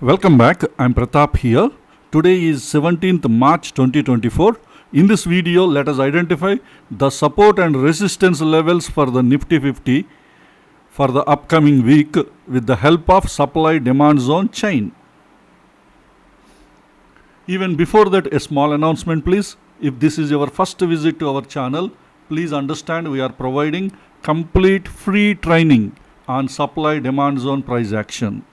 Welcome back. I'm Pratap here. Today is 17th March 2024. In this video, let us identify the support and resistance levels for the Nifty 50 for the upcoming week with the help of supply demand zone chain. Even before that, a small announcement please. If this is your first visit to our channel, please understand we are providing complete free training on supply demand zone price action.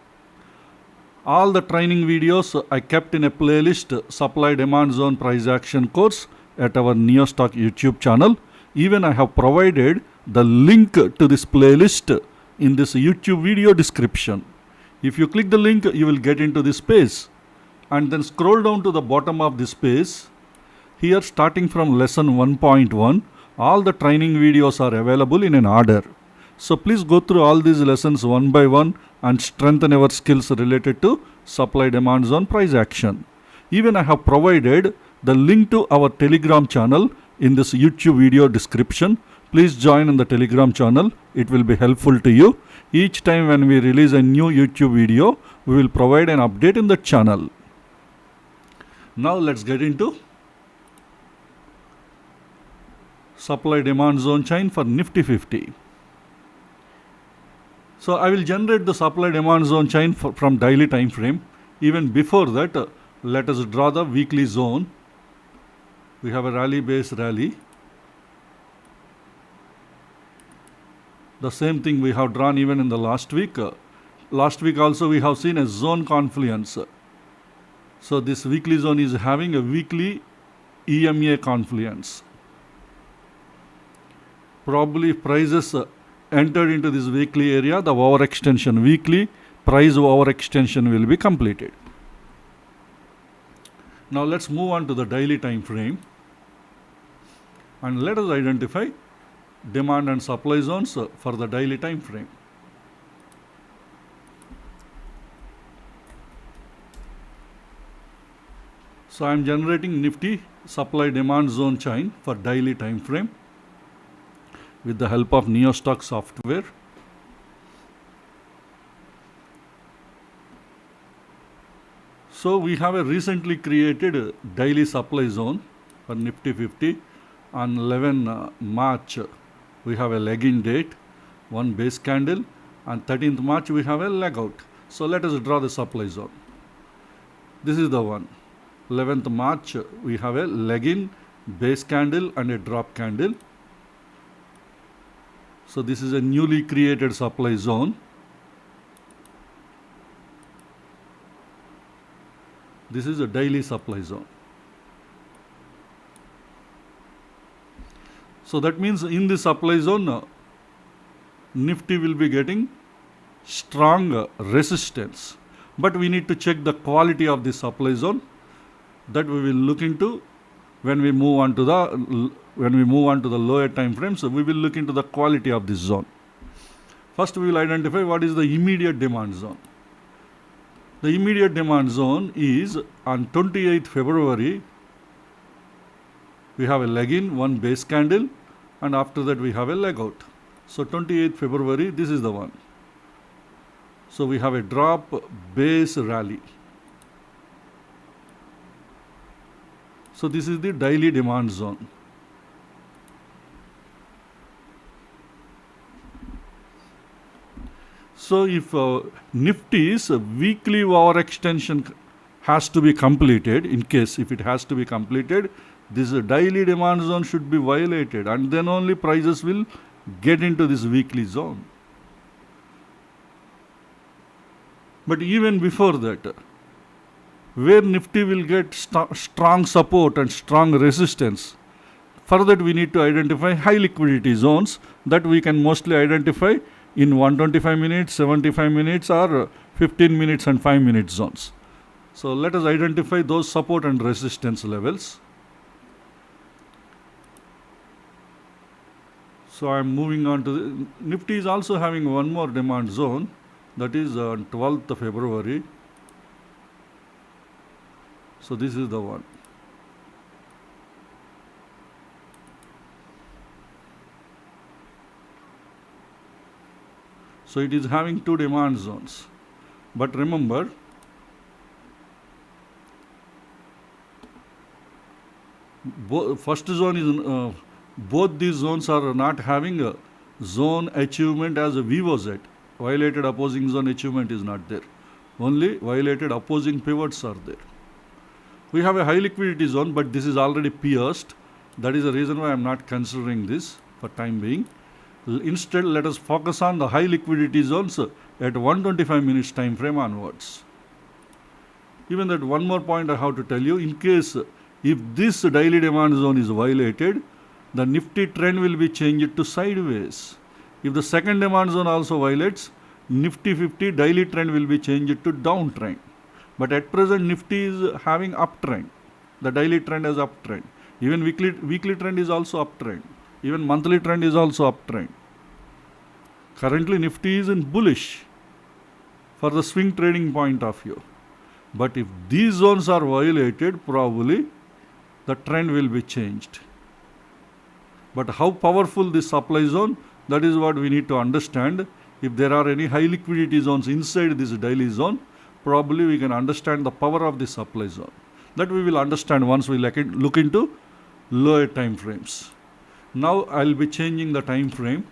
All the training videos I kept in a playlist supply demand zone price action course at our NeoStock YouTube channel. Even I have provided the link to this playlist in this YouTube video description. If you click the link, you will get into this page and then scroll down to the bottom of this page. Here, starting from lesson 1.1, all the training videos are available in an order. So please go through all these lessons one by one and strengthen our skills related to supply demand zone price action. Even I have provided the link to our Telegram channel in this YouTube video description. Please join in the Telegram channel. It will be helpful to you. Each time when we release a new YouTube video, we will provide an update in the channel. Now let's get into supply demand zone chain for Nifty 50. So I will generate the supply demand zone chain from daily time frame. Even before that, let us draw the weekly zone. We have a rally base rally. The same thing we have drawn even in the last week. Last week also we have seen a zone confluence. So this weekly zone is having a weekly EMA confluence. Probably prices entered into this weekly area, the overextension, weekly price overextension will be completed. Now let's move on to the daily time frame and let us identify demand and supply zones for the daily time frame. So I am generating Nifty supply demand zone chain for daily time frame with the help of NeoStock software. So we have a recently created daily supply zone for Nifty 50 on 11 March. We have a leg-in date, one base candle, and 13th March we have a leg out. So let us draw the supply zone. This is the one. 11th March we have a leg-in, base candle and a drop candle. So this is a newly created supply zone. This is a daily supply zone. So that means in the supply zone, Nifty will be getting strong resistance. But we need to check the quality of the supply zone. That we will look into when we move on to the lower time frames. So we will look into the quality of this zone. First we will identify what is the immediate demand zone. The immediate demand zone is on 28th February. We have a leg in, one base candle, and after that we have a leg out. So 28th February, this is the one. So we have a drop base rally. So this is the daily demand zone. So if Nifty's weekly overextension has to be completed, in case if it has to be completed, this daily demand zone should be violated and then only prices will get into this weekly zone. But even before that, where Nifty will get strong support and strong resistance, for that we need to identify high liquidity zones that we can mostly identify in 125 minutes, 75 minutes or 15 minutes and 5 minute zones. So let us identify those support and resistance levels. So I am moving on to the Nifty is also having one more demand zone, that is on 12th February. So this is the one. So it is having two demand zones. But remember, First zone is both these zones are not having a zone achievement as a VOZ. Violated opposing zone achievement is not there. Only violated opposing pivots are there. We have a high liquidity zone, but this is already pierced. That is the reason why I am not considering this for time being. Instead, let us focus on the high liquidity zones at 125 minutes time frame onwards. Even that one more point I have to tell you, in case if this daily demand zone is violated, the Nifty trend will be changed to sideways. If the second demand zone also violates, Nifty 50 daily trend will be changed to downtrend. But at present, Nifty is having uptrend. The daily trend is uptrend. Even weekly trend is also uptrend. Even monthly trend is also uptrend. Currently, Nifty is in bullish for the swing trading point of view. But if these zones are violated, probably the trend will be changed. But how powerful this supply zone, that is what we need to understand. If there are any high liquidity zones inside this daily zone, probably we can understand the power of the supply zone. That we will understand once we look into lower time frames. Now I will be changing the time frame.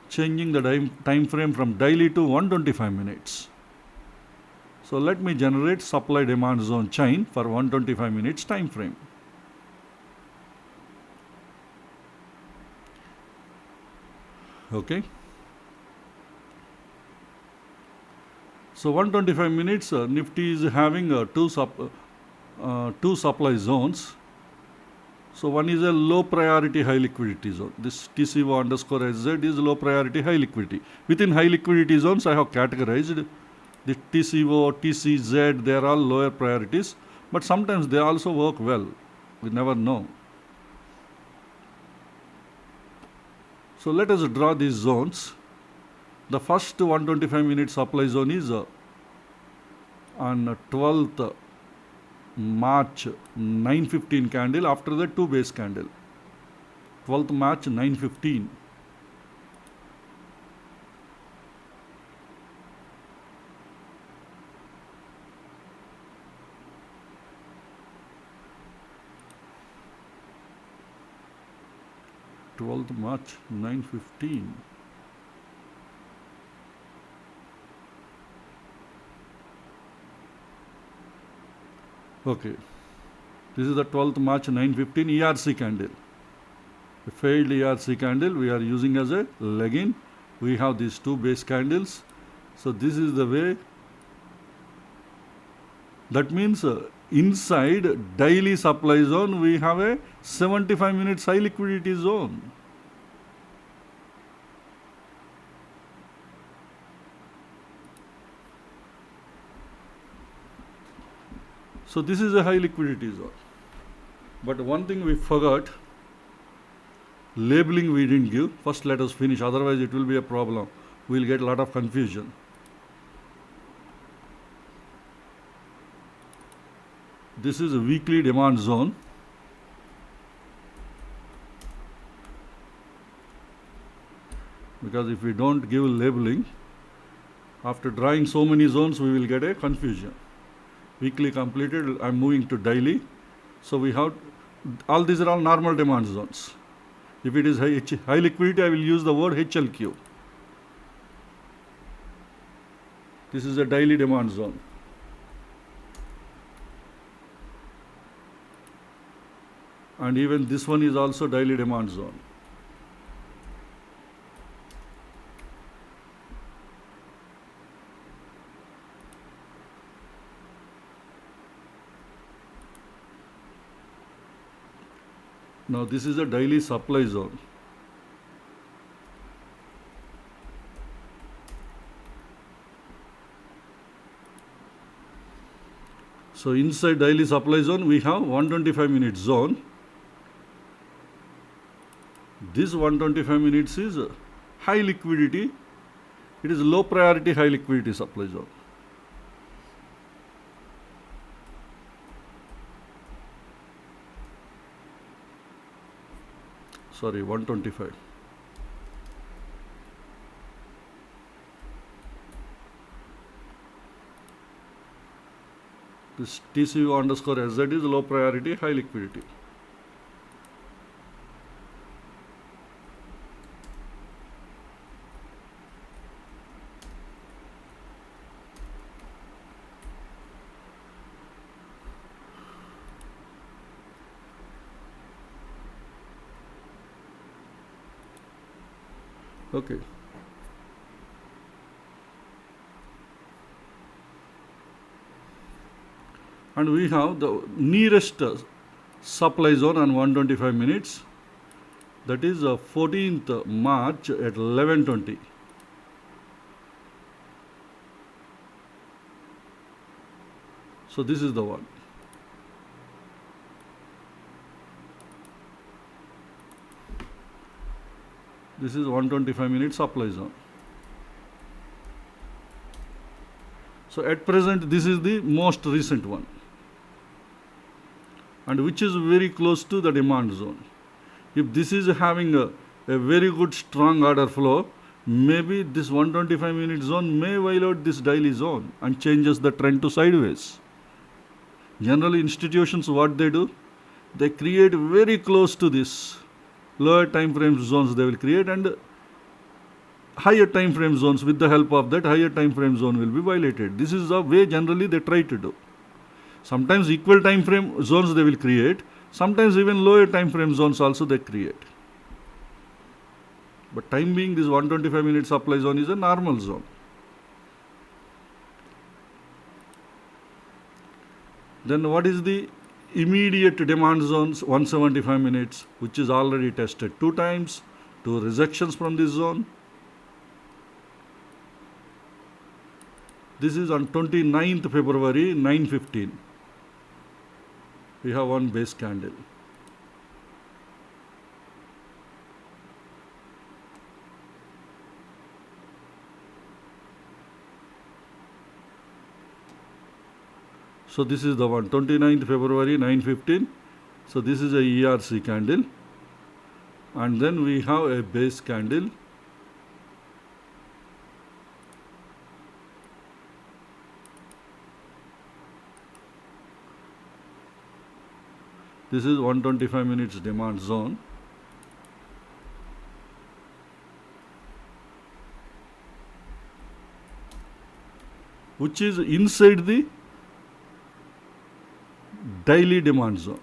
Changing the time frame from daily to 125 minutes. So let me generate supply demand zone chain for 125 minutes time frame. Okay. So 125 minutes, Nifty is having two supply zones. So one is a low priority high liquidity zone. This TCO underscore SZ is low priority high liquidity. Within high liquidity zones, I have categorized the TCO, TCZ, they are all lower priorities. But sometimes they also work well. We never know. So let us draw these zones. The first 125 minute supply zone is on 12th March 9:15 candle, after that 2 base candle. 12th March 9:15. March 9:15. Okay, this is the 12th March 9:15 ERC candle. A failed ERC candle we are using as a leg-in. We have these 2 base candles. So this is the way. That means inside daily supply zone we have a 75 minutes high liquidity zone. So this is a high liquidity zone. But one thing we forgot, labeling we didn't give. First let us finish, otherwise it will be a problem. We will get a lot of confusion. This is a weekly demand zone. Because if we don't give labeling, after drawing so many zones, we will get a confusion. Weekly completed, I am moving to daily. So we have, all these are all normal demand zones. If it is high liquidity, I will use the word HLQ. This is a daily demand zone. And even this one is also daily demand zone. Now this is a daily supply zone. So inside daily supply zone we have 125 minutes zone. This 125 minutes is high liquidity. It is low priority high liquidity supply zone. Sorry, 125. This TCU underscore SZ is low priority, high liquidity. Okay. And we have the nearest supply zone on 125 minutes, that is 14th March at 11:20. So this is the one. This is 125 minute supply zone. So at present this is the most recent one, and which is very close to the demand zone. If this is having a very good strong order flow, maybe this 125 minute zone may violate this daily zone and changes the trend to sideways. Generally institutions, what they do, they create very close to this lower time frame zones they will create, and higher time frame zones, with the help of that higher time frame zone, will be violated. This is the way generally they try to do. Sometimes equal time frame zones they will create, sometimes even lower time frame zones also they create. But time being, this 125 minute supply zone is a normal zone. Then what is the immediate demand zones? 175 minutes, which is already tested 2 times, 2 rejections from this zone. This is on 29th February, 9:15. We have one base candle. So this is the one, 29th February, 9:15. So this is a ERC candle. And then we have a base candle. This is 125 minutes demand zone. Which is inside the daily demand zone.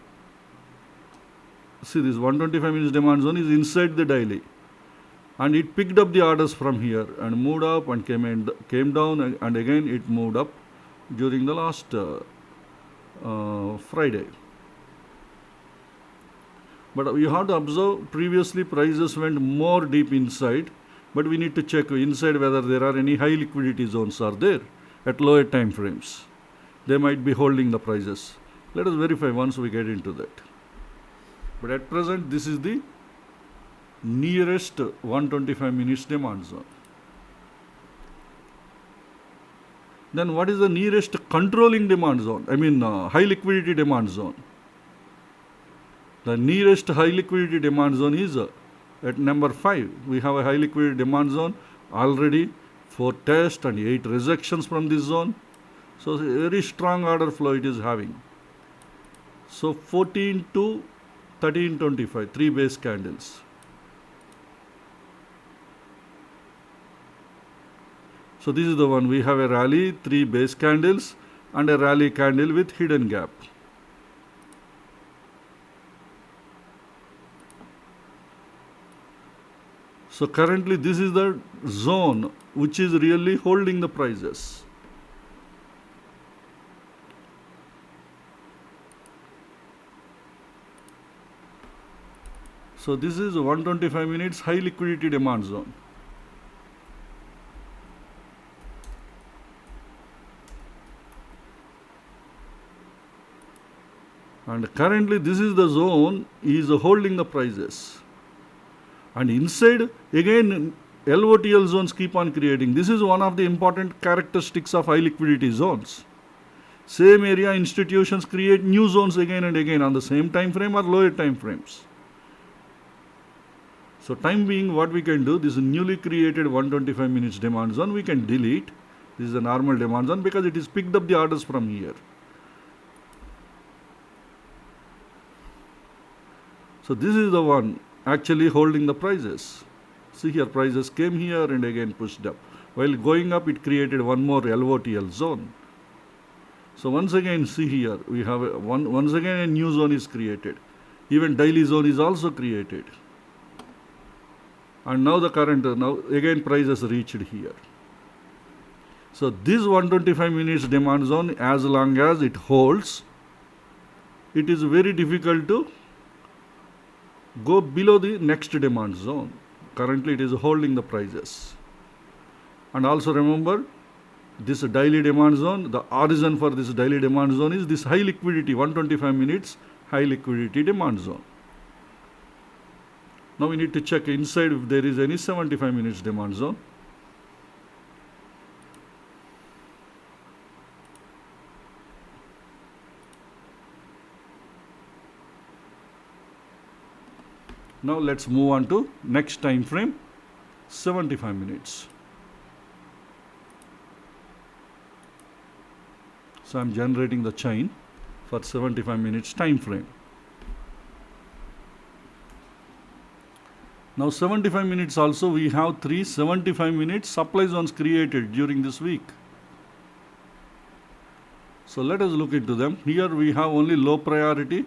See, this 125 minutes demand zone is inside the daily. And it picked up the orders from here and moved up and came down, and again it moved up during the last Friday. But you have to observe, previously prices went more deep inside, but we need to check inside whether there are any high liquidity zones are there at lower time frames. They might be holding the prices. Let us verify once we get into that. But at present, this is the nearest 125 minutes demand zone. Then what is the nearest controlling demand zone? I mean high liquidity demand zone. The nearest high liquidity demand zone is at number 5. We have a high liquidity demand zone, already 4 tests and 8 rejections from this zone. So a very strong order flow it is having. So 14 to 13.25, 3 base candles. So this is the one. We have a rally, 3 base candles, and a rally candle with hidden gap. So currently this is the zone which is really holding the prices. So this is 125 minutes high liquidity demand zone. And currently this is the zone is holding the prices. And inside, again, LOTL zones keep on creating. This is one of the important characteristics of high liquidity zones. Same area institutions create new zones again and again on the same time frame or lower time frames. So time being, what we can do, this newly created 125 minutes demand zone, we can delete. This is a normal demand zone because it is picked up the orders from here. So this is the one actually holding the prices. See here, prices came here and again pushed up. While going up, it created one more LOTL zone. So once again, see here, we have once again a new zone is created. Even daily zone is also created. And now the current, now again prices reached here. So this 125 minutes demand zone, as long as it holds, it is very difficult to go below the next demand zone. Currently it is holding the prices. And also remember, this daily demand zone, the origin for this daily demand zone is this high liquidity, 125 minutes high liquidity demand zone. Now we need to check inside if there is any 75 minutes demand zone. Now let's move on to next time frame, 75 minutes. So I'm generating the chain for 75 minutes time frame. Now 75 minutes also, we have 3 75 minutes supply zones created during this week. So let us look into them. Here we have only low priority,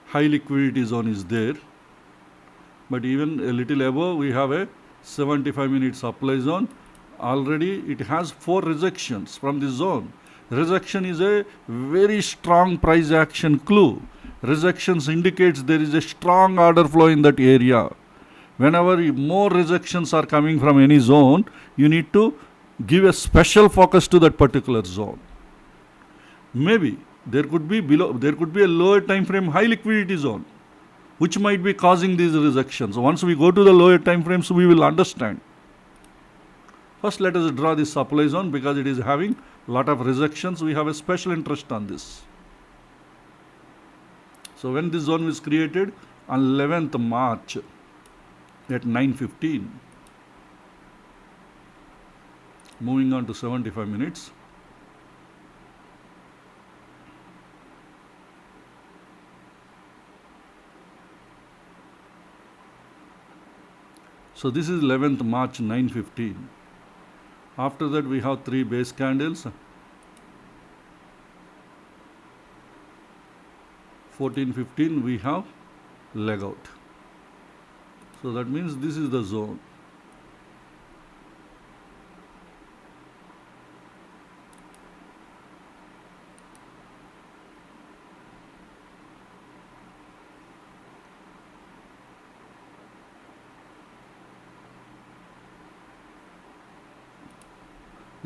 high liquidity zone is there. But even a little above, we have a 75 minute supply zone. Already it has 4 rejections from this zone. Rejection is a very strong price action clue. Rejections indicates there is a strong order flow in that area. Whenever more rejections are coming from any zone, you need to give a special focus to that particular zone. Maybe there could be a lower time frame high liquidity zone which might be causing these rejections. Once we go to the lower time frames, we will understand. First, let us draw this supply zone because it is having a lot of rejections. We have a special interest on this. So when this zone was created on 11th March at 9:15, moving on to 75 minutes. So this is 11th March 9:15. After that we have 3 base candles. 14:15 we have leg out. So that means this is the zone.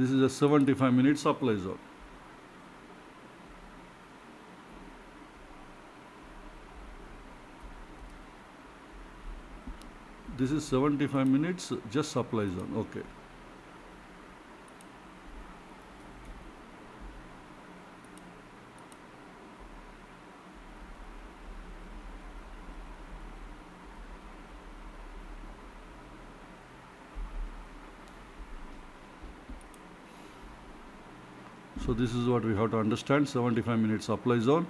This is a 75 minute supply zone. This is 75 minutes just supply zone. Okay. So this is what we have to understand, 75 minute supply zone.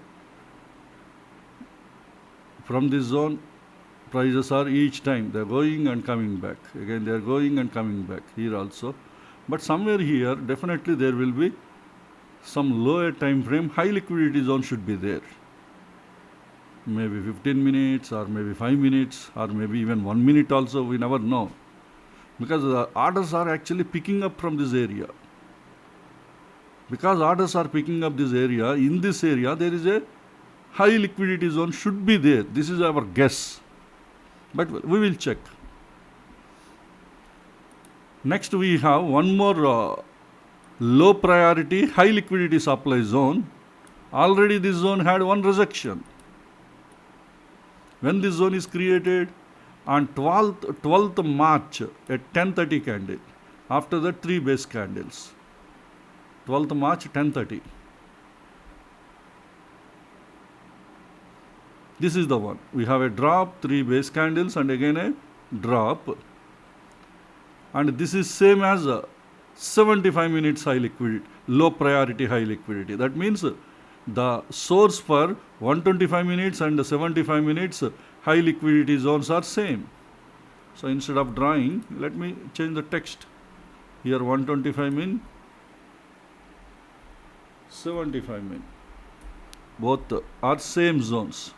From this zone, prices are each time, they are going and coming back. Again, they are going and coming back here also. But somewhere here, definitely there will be some lower time frame, high liquidity zone should be there. Maybe 15 minutes or maybe 5 minutes or maybe even 1 minute also, we never know. Because the orders are actually picking up from this area. Because orders are picking up this area, in this area there is a high liquidity zone should be there. This is our guess. But we will check. Next we have one more low priority, high liquidity supply zone. Already this zone had one rejection. When this zone is created on 12th March at 10:30 candle. After that 3 base candles. 12th March 10:30. This is the one. We have a drop, 3 base candles and again a drop. And this is same as 75 minutes high liquidity, low priority high liquidity. That means the source for 125 minutes and 75 minutes high liquidity zones are same. So instead of drawing, let me change the text. Here 125 min, 75 min. Both are same zones.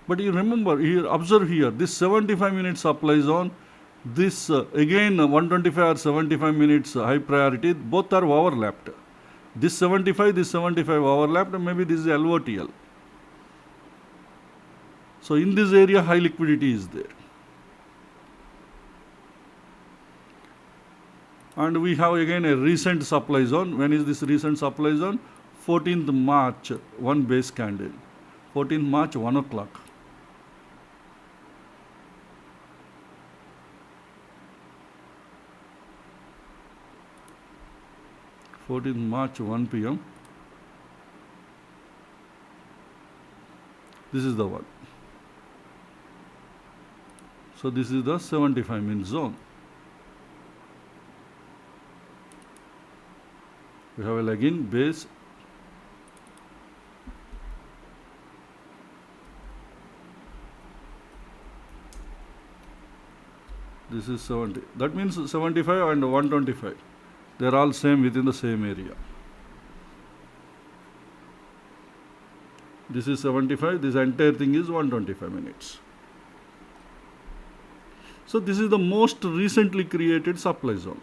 But you remember here, observe here, this 75 minutes supply zone, this again 125 or 75 minutes high priority, both are overlapped. This 75 overlapped, maybe this is LOTL. So in this area, high liquidity is there. And we have again a recent supply zone. When is this recent supply zone? 14th March, one base candle. 14th March, 1 o'clock. March 1 p.m. This is the one. So this is the 75 min zone. We have a leg in base. This is 70. That means 75 and 125. They are all same within the same area. This is 75. This entire thing is 125 minutes. So this is the most recently created supply zone.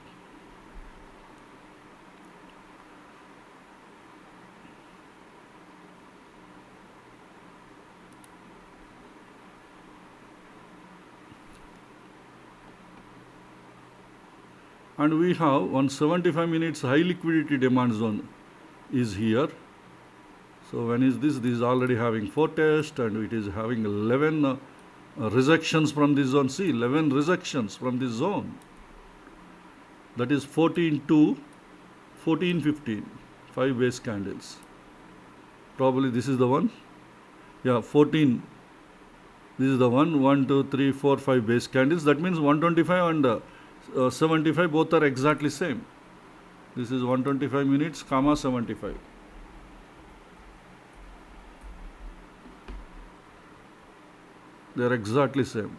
And we have 175 minutes high liquidity demand zone is here. So when is this? This is already having 4 tests and it is having 11 rejections from this zone. See, 11 rejections from this zone. That is 14 to 14, 15, 5 base candles. Probably this is the one. Yeah, 14. This is the one. 1, 2, 3, 4, 5 base candles. That means 125 and 75 both are exactly same. This is 125 minutes, comma 75. They are exactly same.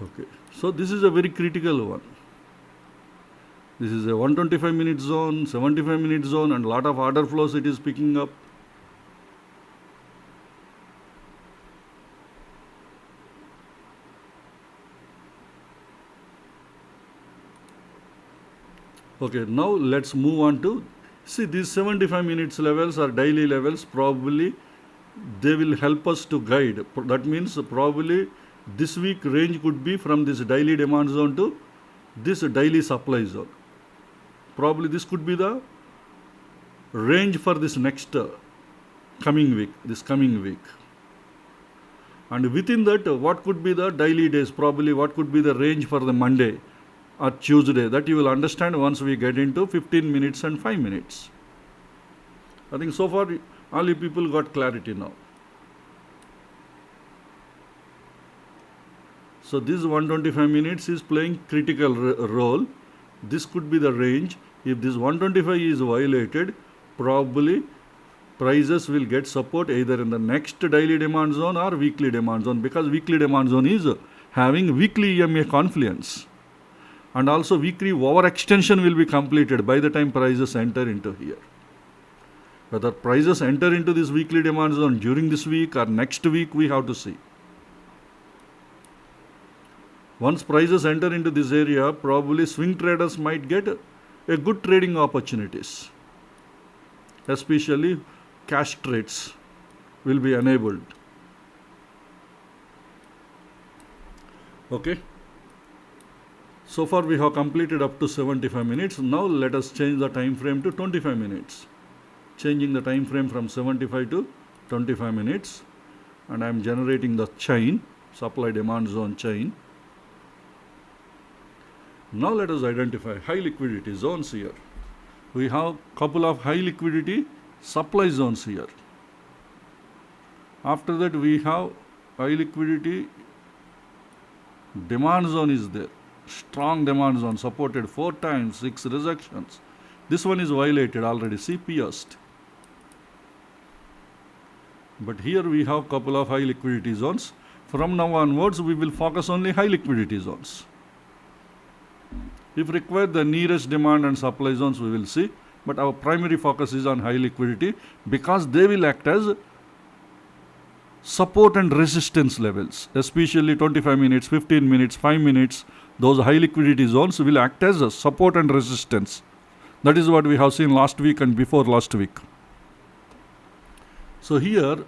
Okay, so this is a very critical one. This is a 125 minute zone, 75 minute zone, and a lot of order flows it is picking up. Okay, now let's move on to, see, these 75 minutes levels or daily levels, probably they will help us to guide. That means probably this week range could be from this daily demand zone to this daily supply zone. Probably this could be the range for this next coming week, And within that, what could be the daily days? Probably what could be the range for the Monday or Tuesday? That you will understand once we get into 15 minutes and 5 minutes. I think so far all you people got clarity now. So this 125 minutes is playing critical role. This could be the range. If this 125 is violated, probably prices will get support either in the next daily demand zone or weekly demand zone, because weekly demand zone is having weekly EMA confluence. And also weekly overextension will be completed by the time prices enter into here. Whether prices enter into this weekly demand zone during this week or next week, we have to see. Once prices enter into this area, probably swing traders might get a good trading opportunities. Especially cash trades will be enabled. Okay. So far we have completed up to 75 minutes. Now let us change the time frame to 25 minutes. Changing the time frame from 75 to 25 minutes. And I am generating the chain, supply demand zone chain. Now let us identify high liquidity zones here. We have couple of high liquidity supply zones here. After that we have high liquidity demand zone is there. Strong demand zone supported 4 times, 6 rejections. This one is violated already, see pierced. But here we have couple of high liquidity zones. From now onwards we will focus only high liquidity zones. If required, the nearest demand and supply zones we will see, but our primary focus is on high liquidity because they will act as support and resistance levels, especially 25 minutes, 15 minutes, 5 minutes. Those high liquidity zones will act as a support and resistance. That is what we have seen last week and before last week. So here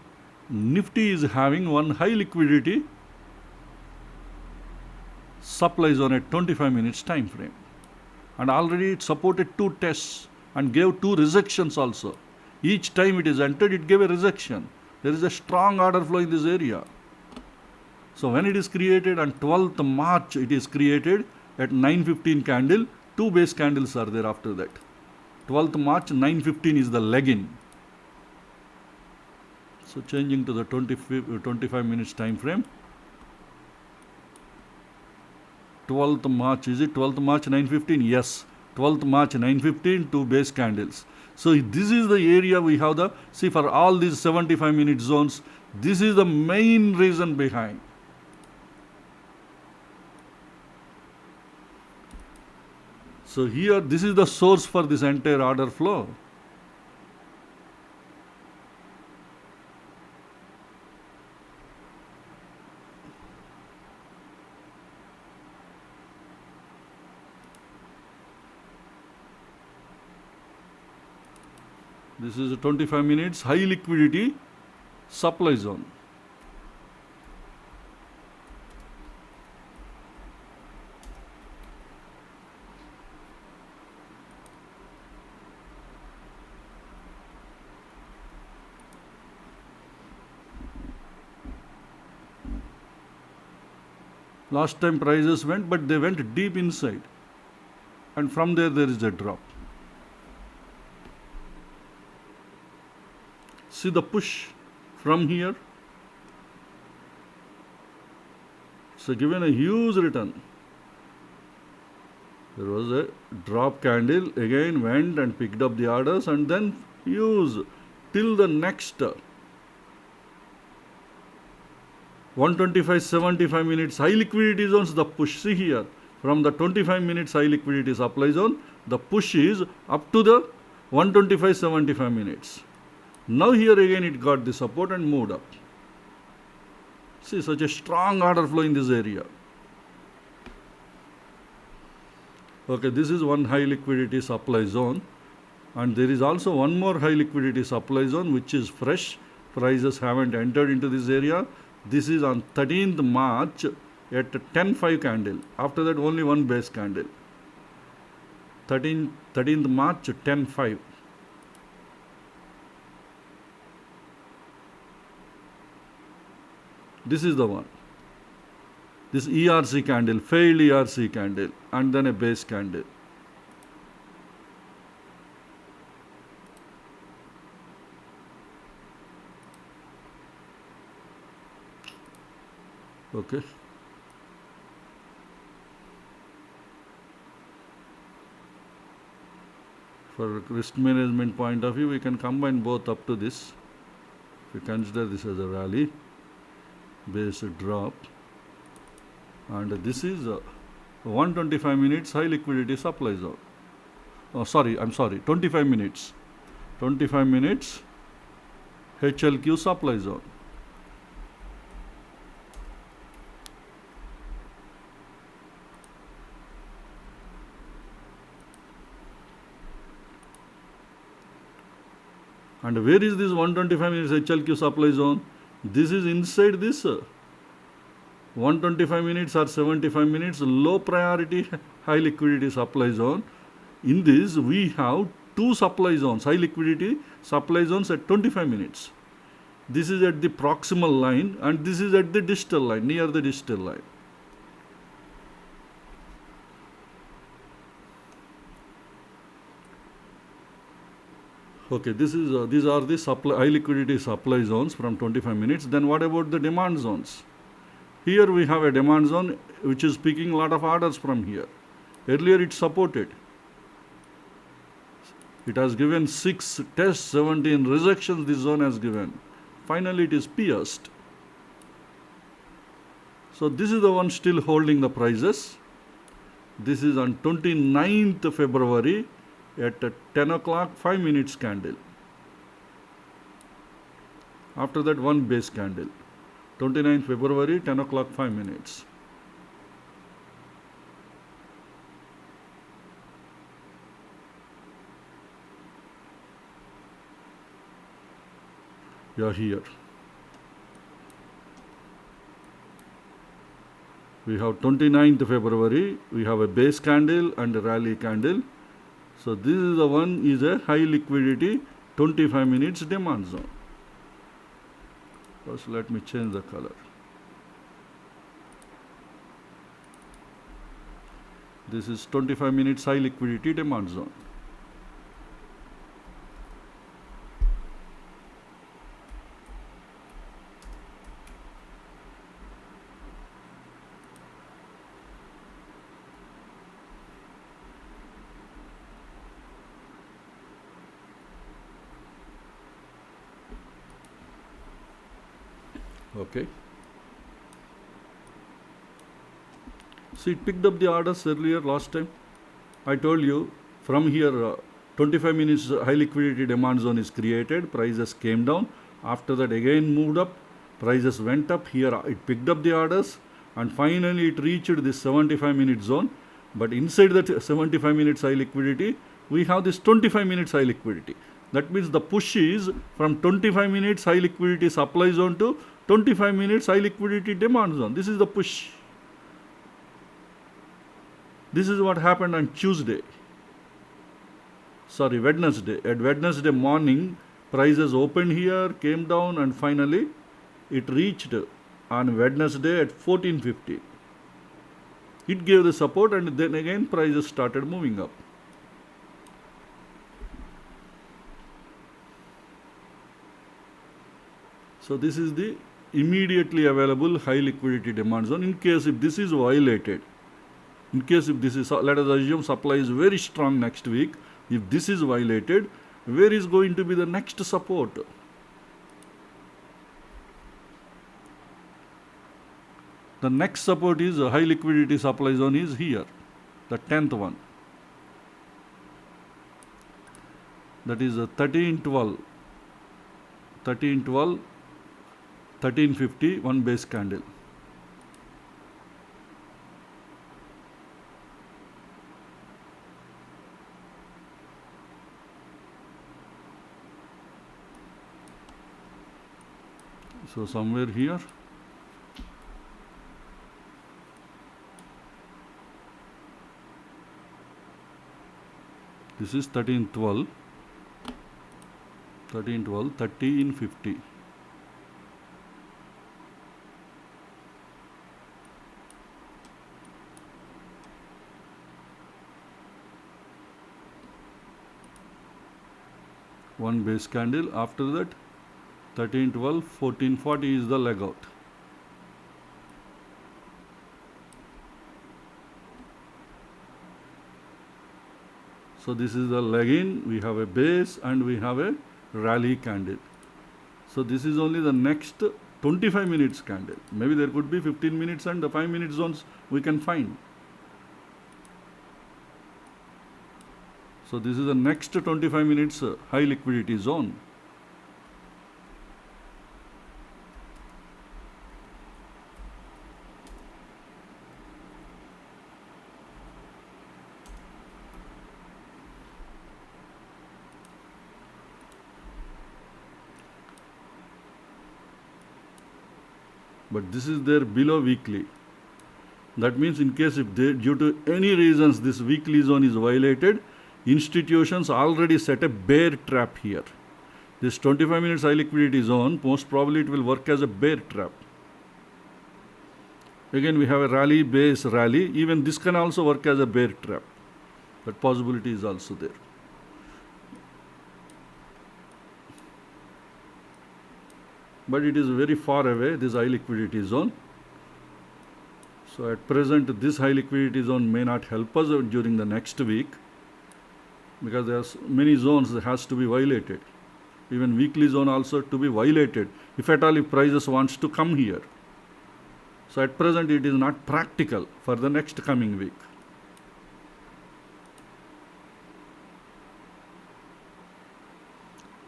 Nifty is having one high liquidity supply zone at 25 minutes time frame, and already it supported 2 tests and gave 2 rejections also. Each time it is entered, it gave a rejection. There is a strong order flow in this area. So when it is created on 12th March, it is created at 9:15 candle. 2 base candles are there after that. 12th March 9:15 is the leg-in. So changing to the 25 minutes time frame. 12th March, is it 12th March 9:15? Yes, 12th March 9:15, 2 base candles. So this is the area we have the, see for all these 75 minute zones, this is the main reason behind. So here this is the source for this entire order flow. This is a 25 minutes high liquidity supply zone. Last time prices went, but they went deep inside, and from there is a drop. See the push from here. So given a huge return. There was a drop candle, again went and picked up the orders, and then huge till the next 125 75 minutes high liquidity zones, the push. See here, from the 25 minutes high liquidity supply zone, the push is up to the 125 75 minutes. Now here again it got the support and moved up. See, such a strong order flow in this area. Okay, this is one high liquidity supply zone, and there is also one more high liquidity supply zone which is fresh. Prices haven't entered into this area. This is on 13th March at 10:05 candle. After that only one base candle. 13th March 10:05. This is the one. This ERC candle, failed ERC candle, and then a base candle. Okay. For risk management point of view, we can combine both up to this. If we consider this as a rally, base drop, and this is 125 minutes high liquidity supply zone. Oh, sorry, I'm sorry, 25 minutes. 25 minutes HLQ supply zone. And where is this 125 minutes HLQ supply zone? This is inside this 125 minutes or 75 minutes low priority high liquidity supply zone. In this we have two supply zones, high liquidity supply zones at 25 minutes. This is at the proximal line and this is at the distal line, near the distal line. Okay, these are the high liquidity supply zones from 25 minutes. Then what about the demand zones? Here we have a demand zone which is picking a lot of orders from here. Earlier it supported. It has given 6 tests, 17 rejections this zone has given. Finally it is pierced. So this is the one still holding the prices. This is on 29th February at 10 o'clock 5 minutes candle. After that one base candle. 29th February 10 o'clock 5 minutes. Yeah, here. We have 29th February, we have a base candle and a rally candle. So this is the one is a high liquidity 25 minutes demand zone. First let me change the color. This is 25 minutes high liquidity demand zone. Okay. See, it picked up the orders earlier last time. I told you from here 25 minutes high liquidity demand zone is created, prices came down. After that again moved up, prices went up. Here it picked up the orders and finally it reached this 75 minute zone. But inside that 75 minutes high liquidity, we have this 25 minutes high liquidity. That means the push is from 25 minutes high liquidity supply zone to 25 minutes high liquidity demand zone. This is the push. This is what happened on Wednesday. At Wednesday morning, prices opened here, came down and finally it reached on Wednesday at 1450. It gave the support and then again prices started moving up. So this is the immediately available high liquidity demand zone. In case if this is violated, let us assume supply is very strong next week. If this is violated, where is going to be the next support? The next support is a high liquidity supply zone is here, the 10th one. That is 1312, 1350, one base candle. So somewhere here. This is 1312, 1350. One base candle. After that 1312, 1440 is the leg out. So this is the leg in, we have a base and we have a rally candle. So this is only the next 25 minutes candle. Maybe there could be 15 minutes and the 5 minute zones we can find. So this is the next 25 minutes high liquidity zone. but this is there below weekly. That means in case if they, due to any reasons this weekly zone is violated, institutions already set a bear trap here. This 25 minutes high liquidity zone, most probably it will work as a bear trap. Again, we have a rally base rally. Even this can also work as a bear trap. That possibility is also there. But it is very far away, this high liquidity zone. So at present, this high liquidity zone may not help us during the next week, because there are many zones that has to be violated. Even weekly zone also to be violated, if at all if prices wants to come here. So at present it is not practical for the next coming week.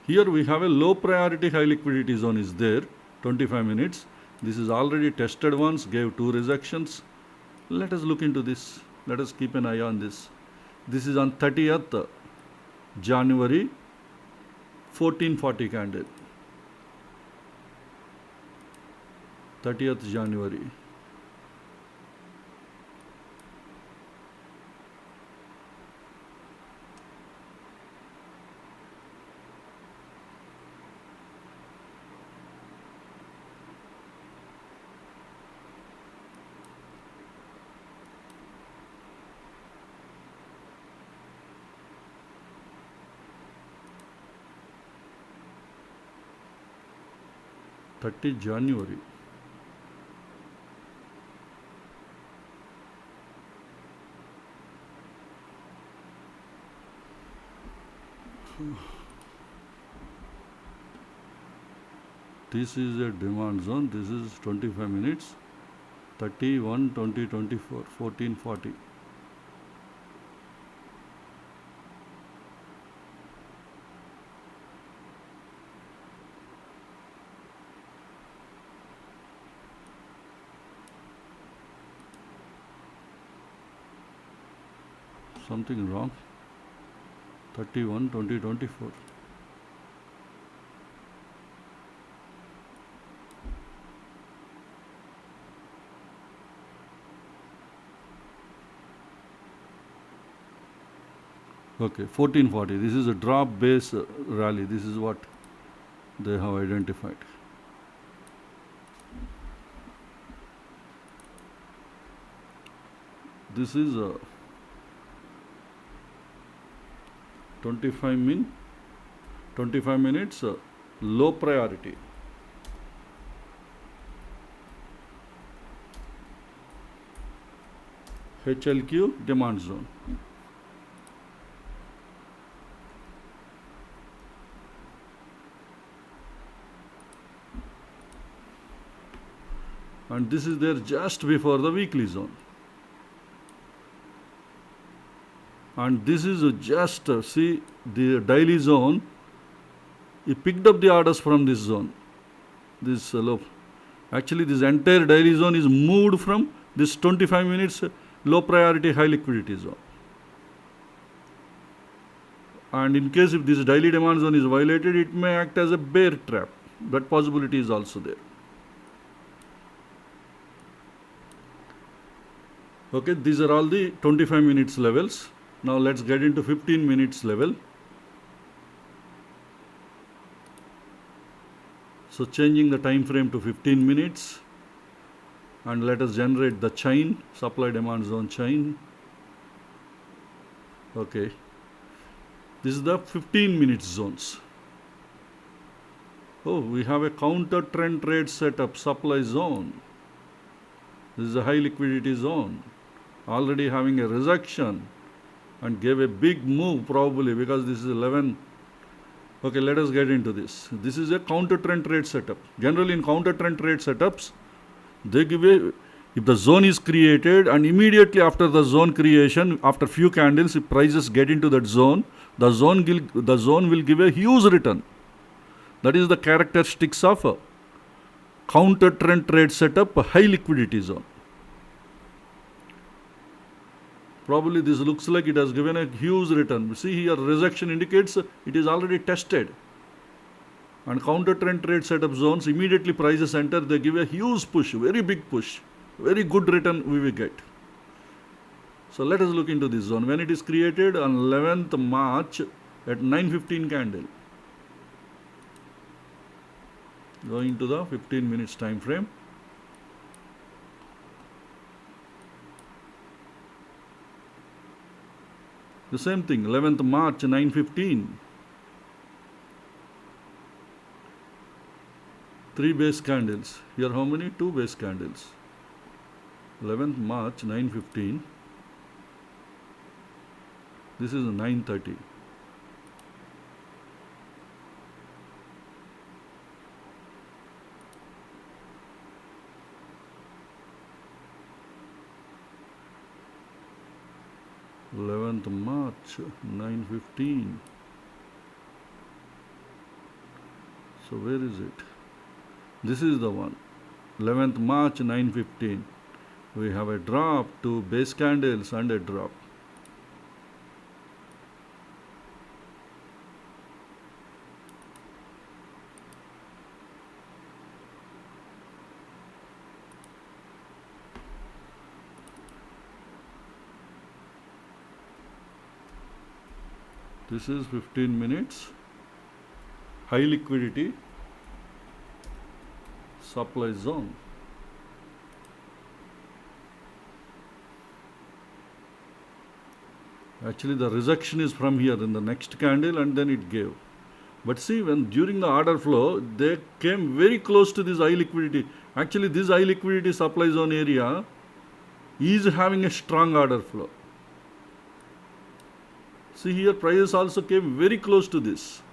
Here we have a low priority high liquidity zone is there, 25 minutes. This is already tested once, gave 2 rejections. Let us look into this. Let us keep an eye on this. This is on 30th January, 1440 candle. 30th January. January. This is a demand zone. This is 25 minutes. 31, 20, 24, 1440. Something wrong. 31, 20, 24. Okay, 1440. This is a drop base rally. This is what they have identified. This is a 25 minutes low priority. HLQ demand zone. And this is there just before the weekly zone. And this is just, see the daily zone, it picked up the orders from this zone, this low. Actually this entire daily zone is moved from this 25 minutes low priority high liquidity zone. And in case if this daily demand zone is violated, it may act as a bear trap. That possibility is also there. Okay, these are all the 25 minutes levels. Now let's get into 15 minutes level. So changing the time frame to 15 minutes, and let us generate the chain, supply demand zone chain. Okay, this is the 15 minutes zones. Oh, we have a counter trend trade setup, supply zone. This is a high liquidity zone, already having a rejection and gave a big move probably because this is 11. Okay, let us get into this. This is a counter trend trade setup. Generally in counter trend trade setups, they give a, if the zone is created and immediately after the zone creation, after few candles, if prices get into that zone, the zone will give a huge return. That is the characteristics of a counter trend trade setup, a high liquidity zone. Probably this looks like it has given a huge return. See here, rejection indicates it is already tested. And counter trend trade setup zones, immediately prices enter, they give a huge push, very big push, very good return we will get. So let us look into this zone. When it is created on 11th March at 9:15 candle. Going to the 15 minutes time frame. The same thing, 11th March 9:15. 3 base candles. Here how many? 2 base candles. 11th March 9:15. This is 9:30. March 9:15. So where is it? This is the one. 11th March 9:15. We have a drop, 2 base candles and a drop. This is 15 minutes, high liquidity, supply zone. Actually the rejection is from here in the next candle and then it gave. But see, when during the order flow, they came very close to this high liquidity. Actually this high liquidity supply zone area is having a strong order flow. See here, prices also came very close to this.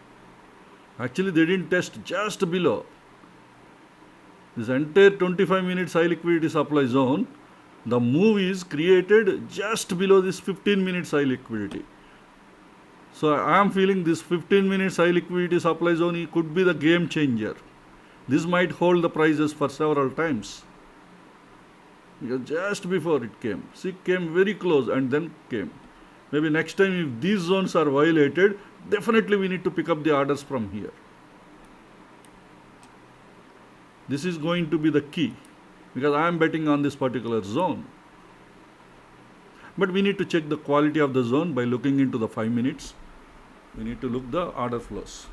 Actually, they didn't test, just below. This entire 25 minutes high liquidity supply zone, the move is created just below this 15 minutes high liquidity. So I am feeling this 15 minutes high liquidity supply zone could be the game changer. This might hold the prices for several times. Because just before it came, see, it came very close and then came. Maybe next time if these zones are violated, definitely we need to pick up the orders from here. This is going to be the key because I am betting on this particular zone. But we need to check the quality of the zone by looking into the 5 minutes. We need to look the order flows.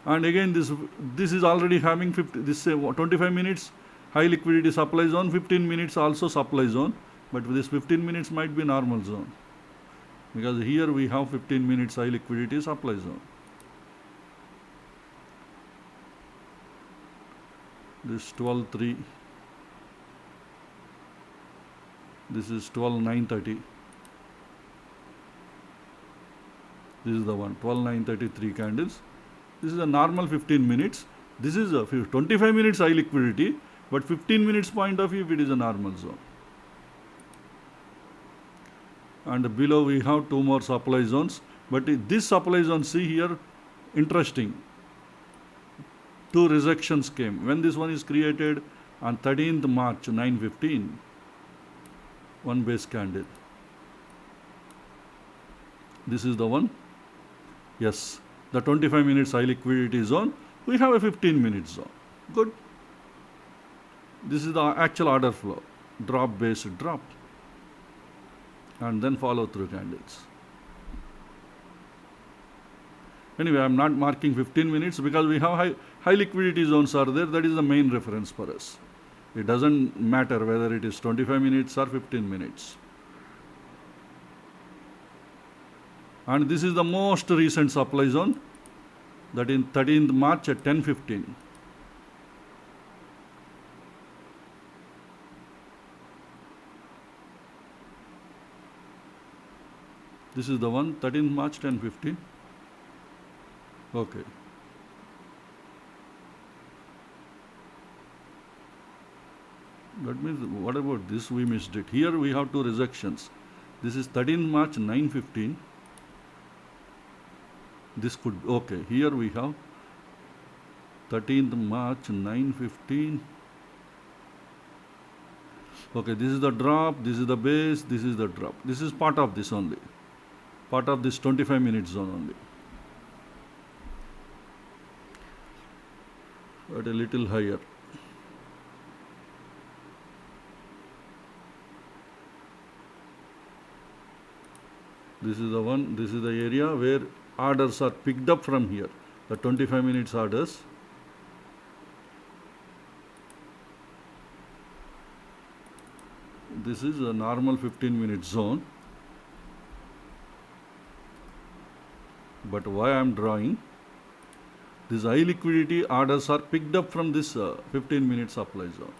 And again, this is already having 25 minutes high liquidity supply zone, 15 minutes also supply zone. But this 15 minutes might be normal zone because here we have 15 minutes high liquidity supply zone. This 12:03. This is 12:9:30. This is the one, 12:9:33 candles. This is a normal 15 minutes. This is a 25 minutes high liquidity, but 15 minutes point of view, it is a normal zone. And below we have 2 more supply zones. But this supply zone, see here, interesting. 2 rejections came. When this one is created on 13th March 9:15, 1 base candle. This is the one. Yes, the 25 minutes high liquidity zone. We have a 15 minute zone. Good. This is the actual order flow. Drop, base, drop. And then follow through candles. Anyway, I am not marking 15 minutes because we have high liquidity zones are there. That is the main reference for us. It doesn't matter whether it is 25 minutes or 15 minutes. And this is the most recent supply zone, that in 13th March at 10:15. This is the one, 13th March 10:15. Okay. That means, what about this? We missed it. Here we have 2 rejections. This is 13th March 9:15. This could be, okay. Here we have 13th March 9:15. Okay, this is the drop, this is the base, this is the drop. This is part of this only. Part of this 25 minute zone only. but a little higher. This is the one, this is the area where orders are picked up from here, the 25 minutes orders. This is a normal 15-minute zone. But why I am drawing, these high liquidity orders are picked up from this 15-minute supply zone.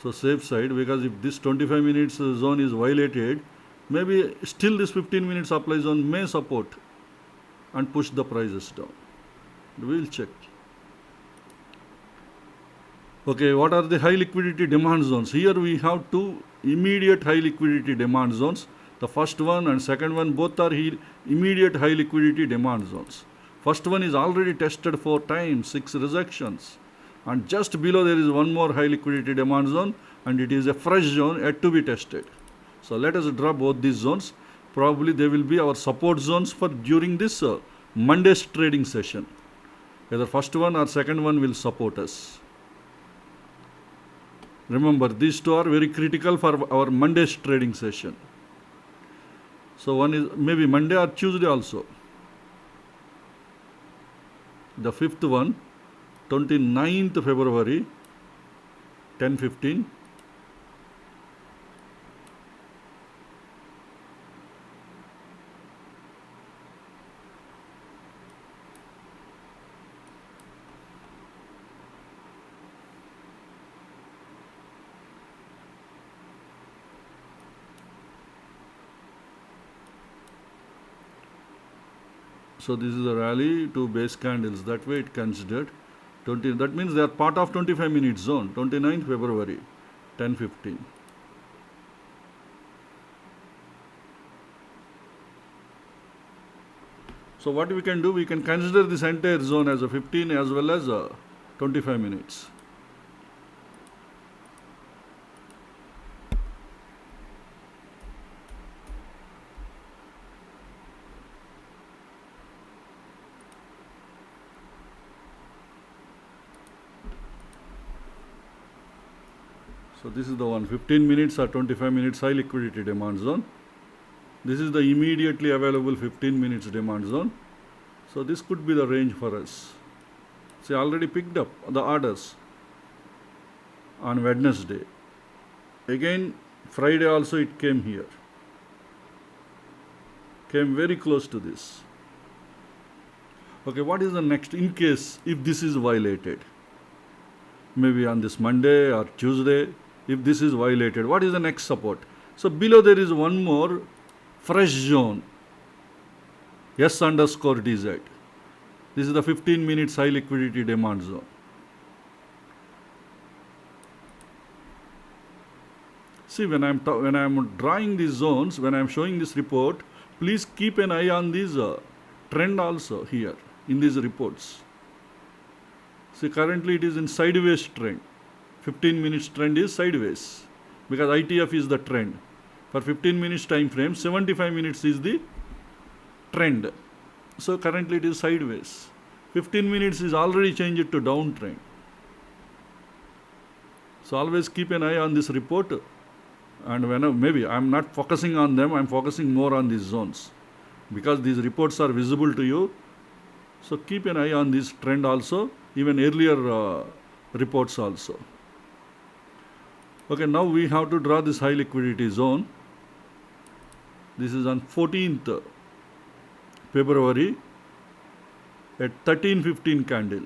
So safe side, because if this 25 minutes zone is violated, maybe still this 15-minute supply zone may support and push the prices down. We will check. Okay, what are the high liquidity demand zones? Here we have two immediate high liquidity demand zones. The first one and second one both are here immediate high liquidity demand zones. First one is already tested 4 times, 6 rejections. And just below there is one more high liquidity demand zone, and it is a fresh zone yet to be tested. So let us draw both these zones. Probably they will be our support zones for during this Monday's trading session. Either first one or second one will support us. Remember, these two are very critical for our Monday's trading session. So one is maybe Monday or Tuesday also. The fifth one, 29th February, 10:15. So this is a rally, 2 base candles. That way it considered 20. That means they are part of 25 minutes zone. 29th February, 10:15. So what we can do, we can consider this entire zone as a 15 as well as a 25 minutes. So this is the one, 15 minutes or 25 minutes high liquidity demand zone. This is the immediately available 15 minutes demand zone. So this could be the range for us. See, already picked up the orders on Wednesday. Again, Friday also it came here. Came very close to this. Okay, what is the next in case if this is violated? Maybe on this Monday or Tuesday, if this is violated, what is the next support? So below there is one more fresh zone, S_DZ. This is the 15 minutes high liquidity demand zone. See, when I am drawing these zones, when I am showing this report, please keep an eye on this trend also here in these reports. See, currently it is in sideways trend. 15 minutes trend is sideways because ITF is the trend. For 15 minutes time frame, 75 minutes is the trend. So currently it is sideways. 15 minutes is already changed to downtrend. So always keep an eye on this report. And maybe I am not focusing on them, I am focusing more on these zones because these reports are visible to you. So keep an eye on this trend also, even earlier reports also. Okay, now we have to draw this high liquidity zone. This is on 14th February at 13:15 candle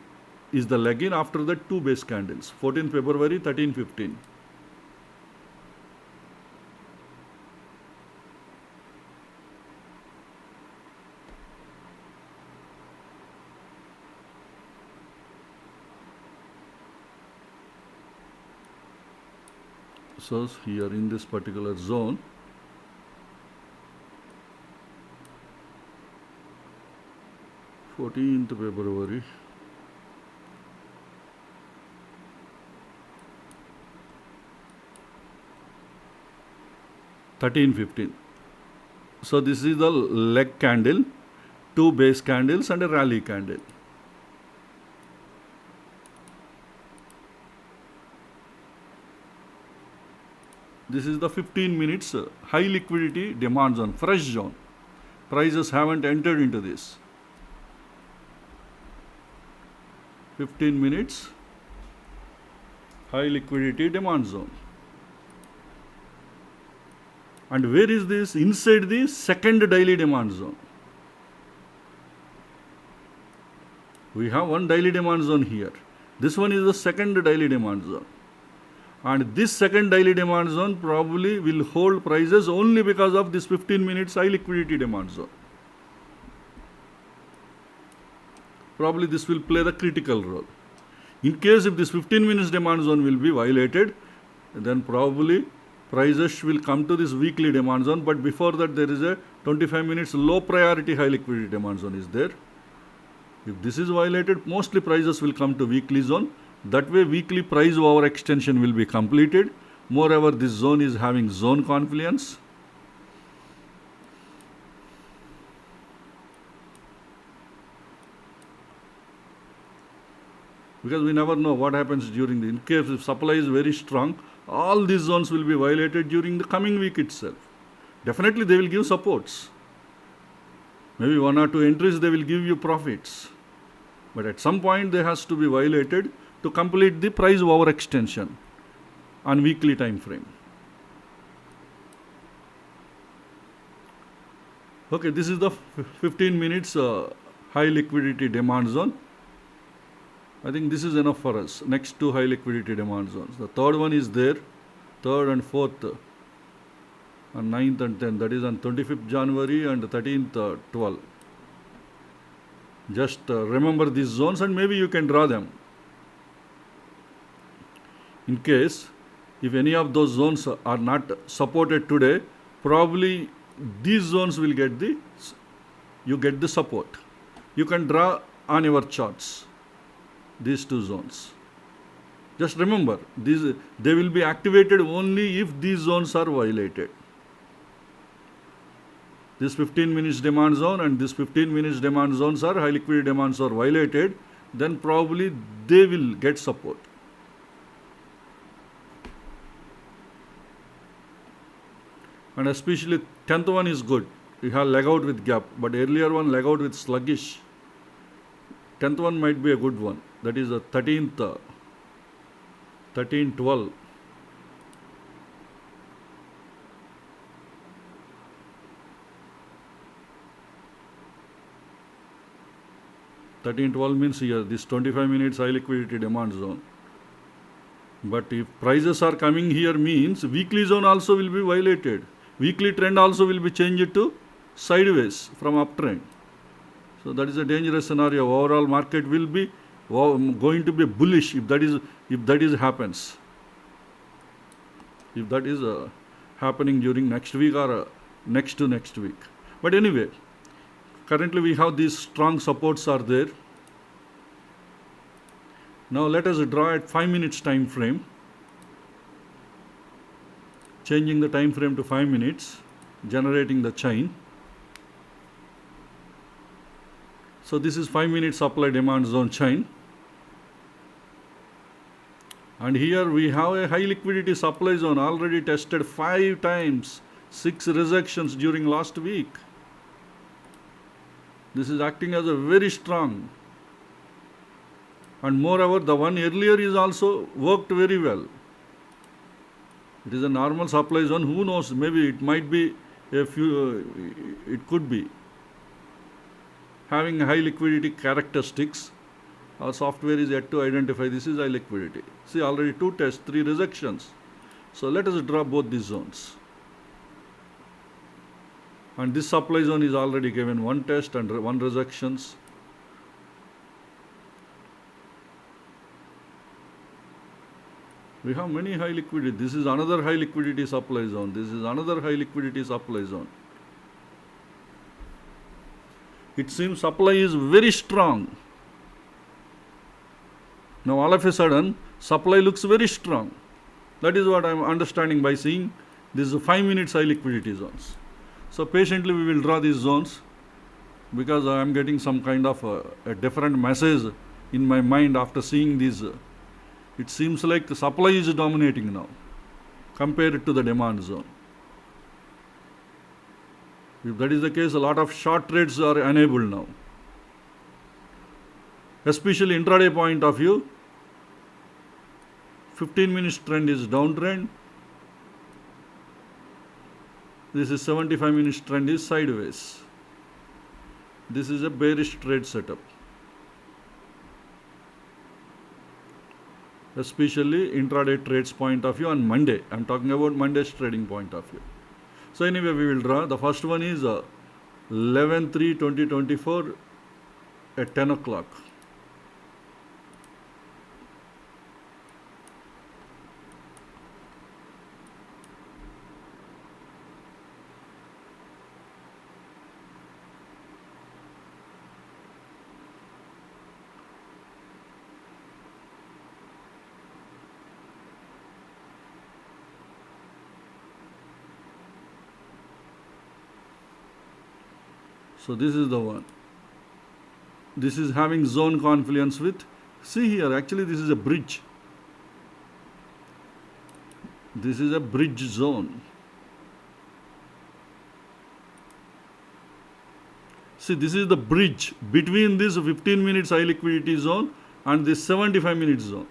is the leg in, after that 2 base candles. 14th February, 13:15. So here in this particular zone, February 13:15. So this is the leg candle, 2 base candles and a rally candle. This is the 15 minutes high liquidity demand zone, fresh zone. Prices haven't entered into this. 15 minutes high liquidity demand zone. And where is this? Inside the second daily demand zone. We have one daily demand zone here. This one is the second daily demand zone. And this second daily demand zone probably will hold prices only because of this 15 minutes high liquidity demand zone. Probably this will play the critical role. In case if this 15 minutes demand zone will be violated, then probably prices will come to this weekly demand zone. But before that, there is a 25 minutes low priority high liquidity demand zone is there. If this is violated, mostly prices will come to weekly zone. That way, weekly price over extension will be completed. Moreover, this zone is having zone confluence. Because we never know what happens during the, in case if supply is very strong, all these zones will be violated during the coming week itself. Definitely they will give supports. Maybe 1 or 2 entries they will give you profits. But at some point they has to be violated to complete the price over extension on weekly time frame. Okay, this is the 15 minutes high liquidity demand zone. I think this is enough for us. Next two high liquidity demand zones. The third one is there, 3rd and 4th, and 9th and 10th. That is on 25th January and 13th, 12. Just remember these zones and maybe you can draw them. In case if any of those zones are not supported today, probably these zones will get the support. You can draw on your charts these two zones. Just remember, they will be activated only if these zones are violated. This 15 minutes demand zone and this 15 minutes demand zones are high liquidity demands are violated, then probably they will get support. And especially 10th one is good. You have leg out with gap, but earlier one leg out with sluggish. 10th one might be a good one. That is a 13th, 13, 12. Means here this 25 minutes high liquidity demand zone. But if prices are coming here means weekly zone also will be violated. Weekly trend also will be changed to sideways from uptrend. So that is a dangerous scenario. Overall market will be going to be bullish if that happens. If that is happening during next week or next to next week. But anyway, currently we have these strong supports are there. Now let us draw at 5 minutes time frame. Changing the time frame to 5 minutes, generating the chain. So this is 5 minute supply demand zone chain. And here we have a high liquidity supply zone already tested 5 times, 6 rejections during last week. This is acting as a very strong. And moreover, the one earlier is also worked very well. It is a normal supply zone. Who knows? Maybe it might be a few, it could be having high liquidity characteristics. Our software is yet to identify this is high liquidity. See, already 2 tests, 3 rejections. So let us draw both these zones. And this supply zone is already given 1 test and 1 rejections. We have many high liquidity. This is another high liquidity supply zone. This is another high liquidity supply zone. It seems supply is very strong. Now all of a sudden, supply looks very strong. That is what I am understanding by seeing these 5 minutes high liquidity zones. So patiently we will draw these zones because I am getting some kind of a different message in my mind after seeing these. It seems like the supply is dominating now. compared to the demand zone. If that is the case, a lot of short trades are enabled now. Especially intraday point of view, 15 minutes trend is downtrend. This is 75 minutes trend is sideways. This is a bearish trade setup. Especially intraday trades point of view on Monday. I am talking about Monday's trading point of view. So anyway, we will draw. The first one is 11/3/2024 at 10 o'clock. So this is the one. This is having zone confluence with, see here, actually this is a bridge. This is a bridge zone. See, this is the bridge between this 15 minutes high liquidity zone and this 75 minutes zone.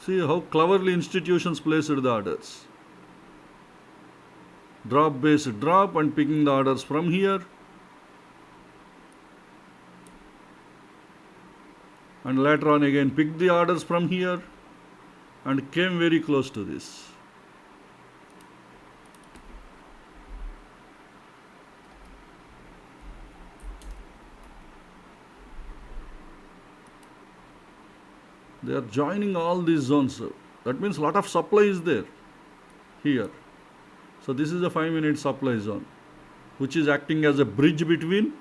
See how cleverly institutions placed the orders. Drop based drop and picking the orders from here. And later on again picked the orders from here and came very close to this. They are joining all these zones. That means a lot of supply is there here. So this is a 5-minute supply zone, which is acting as a bridge between,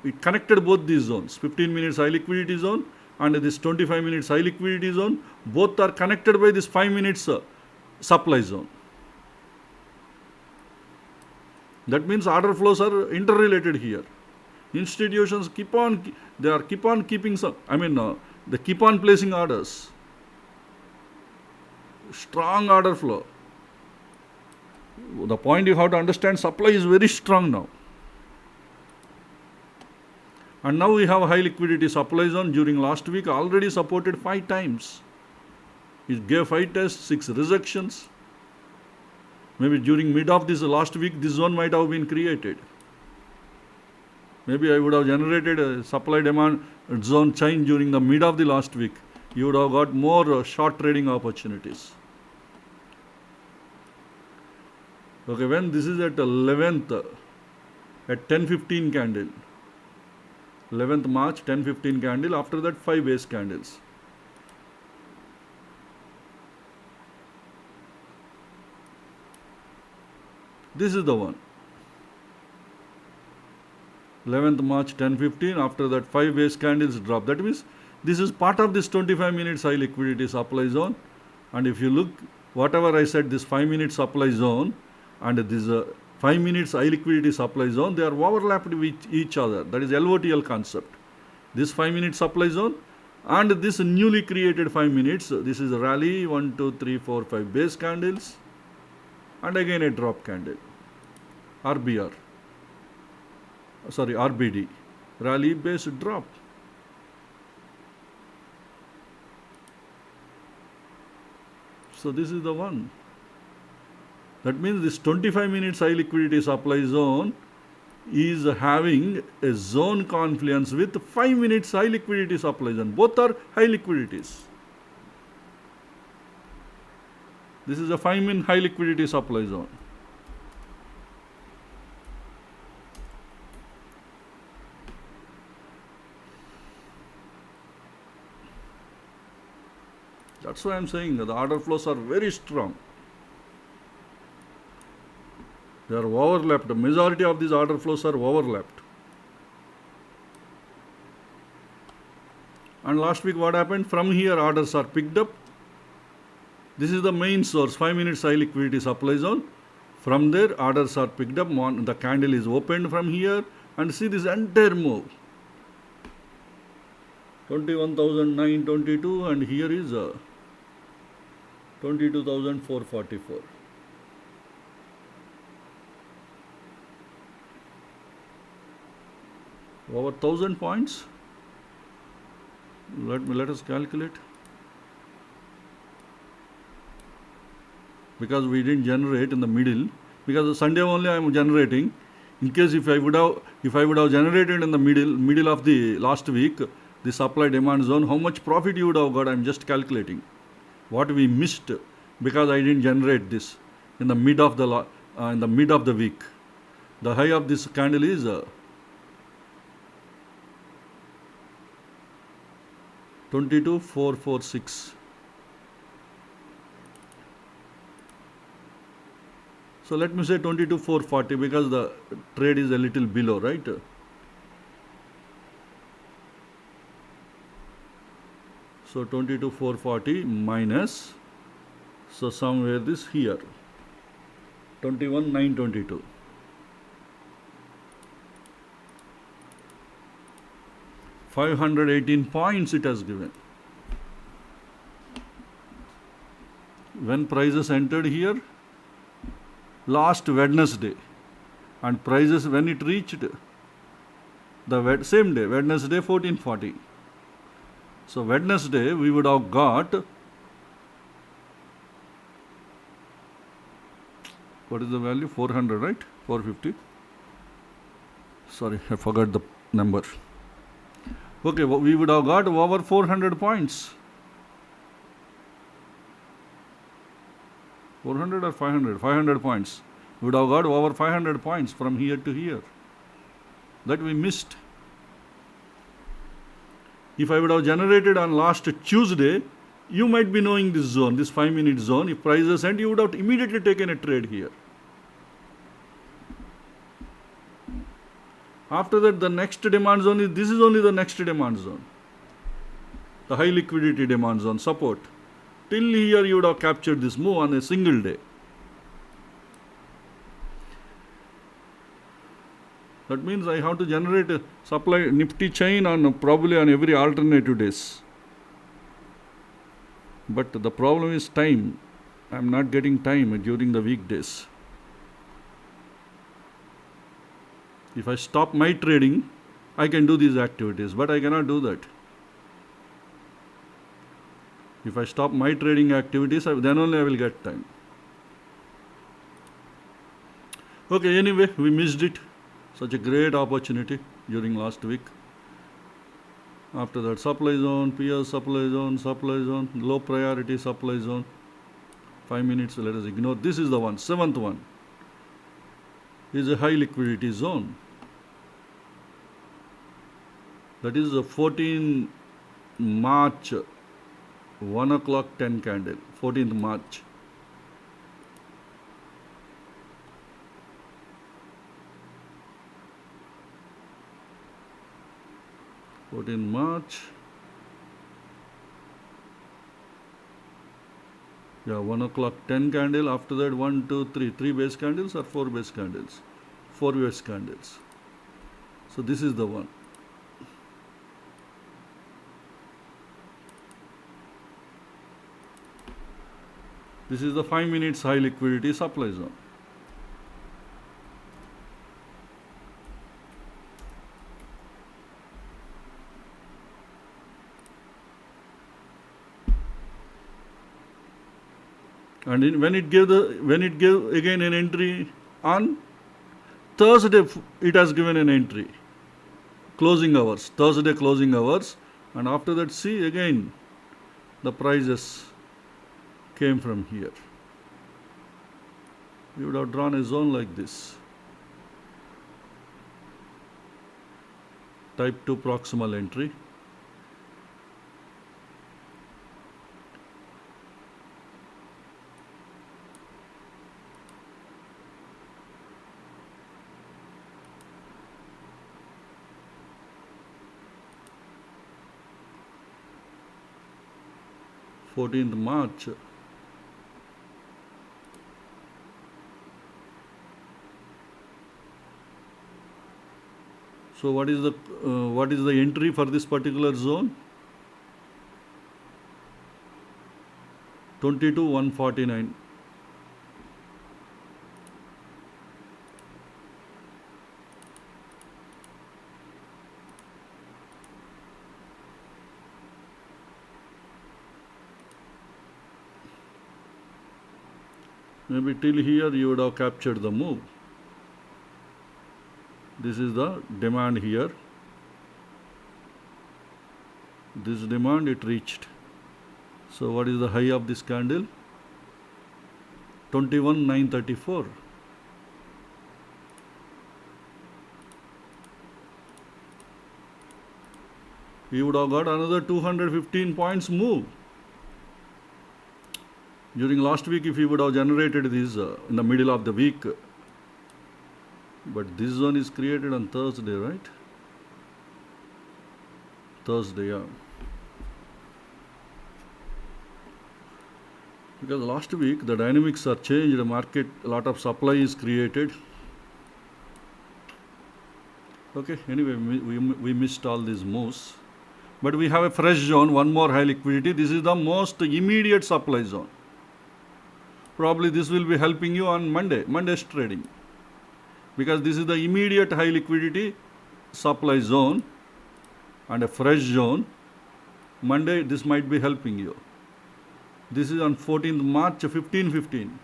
it connected both these zones, 15 minutes high liquidity zone and this 25 minutes high liquidity zone. Both are connected by this 5 minutes supply zone. That means order flows are interrelated here. Institutions keep on keeping some, they keep on placing orders. Strong order flow. The point you have to understand, supply is very strong now. And now we have high liquidity supply zone. During last week already supported 5 times. It gave 5 tests, 6 rejections. Maybe during mid of this last week this zone might have been created. Maybe I would have generated a supply demand zone chain during the mid of the last week. You would have got more short trading opportunities. Okay, when this is at 11th, at 10:15 candle, 11th March, 10:15 candle, after that 5 base candles. This is the one. 11th March, 10:15, after that 5 base candles drop. That means this is part of this 25 minutes high liquidity supply zone. And if you look, whatever I said, this 5-minute supply zone and this 5 minutes high liquidity supply zone, they are overlapped with each other. That is LOTL concept. This 5-minute supply zone and this newly created 5 minutes, this is a rally, 1, 2, 3, 4, 5 base candles and again a drop candle. RBD, rally base drop. So this is the one. That means this 25 minutes high liquidity supply zone is having a zone confluence with 5 minutes high liquidity supply zone. Both are high liquidities. This is a 5-minute high liquidity supply zone. That's why I am saying that the order flows are very strong. They are overlapped. The majority of these order flows are overlapped. And last week what happened? From here orders are picked up. This is the main source, 5 minutes high liquidity supply zone. From there orders are picked up. The candle is opened from here and see this entire move. 21,922 and here is 22,444. Over 1000 points. Let us calculate. Because we didn't generate in the middle, because Sunday only I am generating. In case if I would have generated in the middle of the last week, the supply demand zone, how much profit you would have got, I am just calculating. What we missed because I didn't generate this in the mid of the week. The high of this candle is 22,446. So let me say 22,440 because the trade is a little below, right? So 22,440 minus, so somewhere this here, 21,922. $518 points it has given. When prices entered here, last Wednesday, and prices when it reached the same day, Wednesday 1440. So Wednesday we would have got, what is the value? 400, right? 450. Sorry, I forgot the number. Okay, we would have got over 400 points. 400 or 500? 500 points. We would have got over 500 points from here to here. That we missed. If I would have generated on last Tuesday, you might be knowing this zone, this 5-minute zone. If prices end, you would have immediately taken a trade here. After that, the next demand zone is, this is only the next demand zone. The high liquidity demand zone, support. Till here you would have captured this move on a single day. That means I have to generate a supply NIFTY chain probably on every alternative days. But the problem is time. I am not getting time during the weekdays. If I stop my trading, I can do these activities, but I cannot do that. If I stop my trading activities, then only I will get time. Okay, anyway, we missed it. Such a great opportunity during last week. After that, supply zone, PS supply zone, low priority supply zone. 5 minutes, let us ignore. This is the one, 7th one. Is a high liquidity zone. That is a 14 March, 1 o'clock 10 candle, 14th March. March. Yeah, 1 o'clock 10 candle. After that, 1, 2, 3. 3 base candles or 4 base candles? 4 base candles. So this is the one. This is the 5 minutes high liquidity supply zone. And when it gave again an entry on Thursday, it has given an entry. Closing hours, Thursday closing hours, and after that, see again the prices came from here. We would have drawn a zone like this. Type 2 proximal entry. March. So what is the entry for this particular zone? 22,149. Maybe till here you would have captured the move. This is the demand here. This demand it reached. So what is the high of this candle? 21,934. You would have got another 215 points move. During last week, if you would have generated this in the middle of the week, but this zone is created on Thursday, right? Thursday, yeah. Because last week the dynamics are changed, the market, a lot of supply is created. Okay, anyway, we missed all these moves. But we have a fresh zone, one more high liquidity. This is the most immediate supply zone. Probably this will be helping you on Monday's trading. Because this is the immediate high liquidity supply zone and a fresh zone. Monday, this might be helping you. This is on 14th March, 15:15.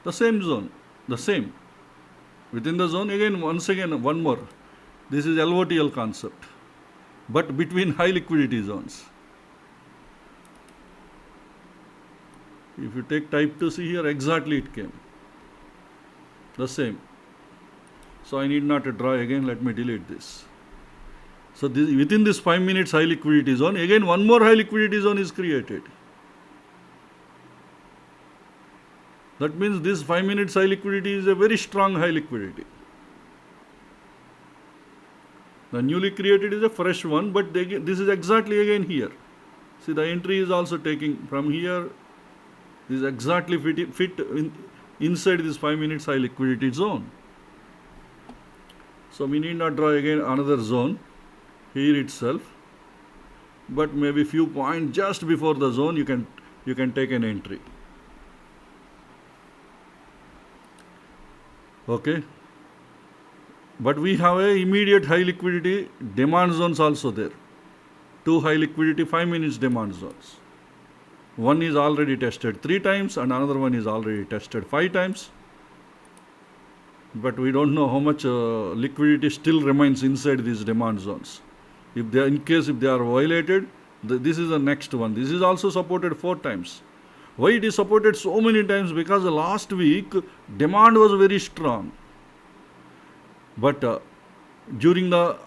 The same zone, the same. Within the zone, again, once again, one more. This is LOTL concept, but between high liquidity zones. If you take type 2, see here, exactly it came. The same. So I need not draw again, let me delete this. So this, within this 5 minutes high liquidity zone, again one more high liquidity zone is created. That means this 5 minutes high liquidity is a very strong high liquidity. The newly created is a fresh one, but this is exactly again here. See, the entry is also taking from here. This is exactly fit inside this 5 minutes high liquidity zone. So we need not draw again another zone here itself, but maybe few points just before the zone you can take an entry. Okay, but we have a immediate high liquidity demand zones also there. Two high liquidity 5 minutes demand zones. One is already tested 3 times and another one is already tested 5 times. But we don't know how much liquidity still remains inside these demand zones. If they, in case if they are violated, this is the next one. This is also supported 4 times. Why it is supported so many times? Because last week demand was very strong. But during the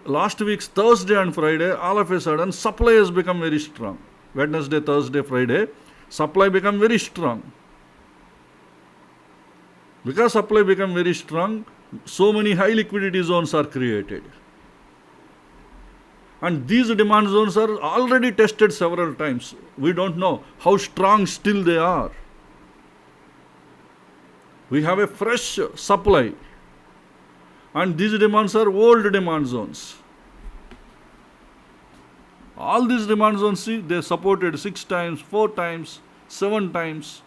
last week's Thursday and Friday, all of a sudden supply has become very strong. Wednesday, Thursday, Friday, supply become very strong. Because supply become very strong, so many high liquidity zones are created. And these demand zones are already tested several times. We don't know how strong still they are. We have a fresh supply. And these demands are old demand zones. All these demand zones, see, they supported 6 times, 4 times, 7 times.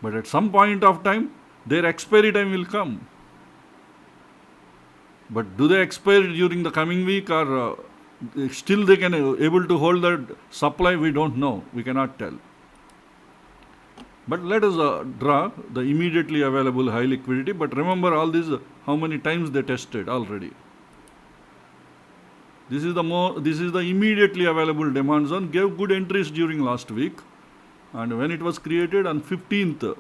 But at some point of time, their expiry time will come. But do they expire during the coming week or still they can able to hold that supply? We don't know. We cannot tell. But let us draw the immediately available high liquidity. But remember all these, how many times they tested already. This is the immediately available demand zone. Gave good entries during last week. And when it was created on 15th,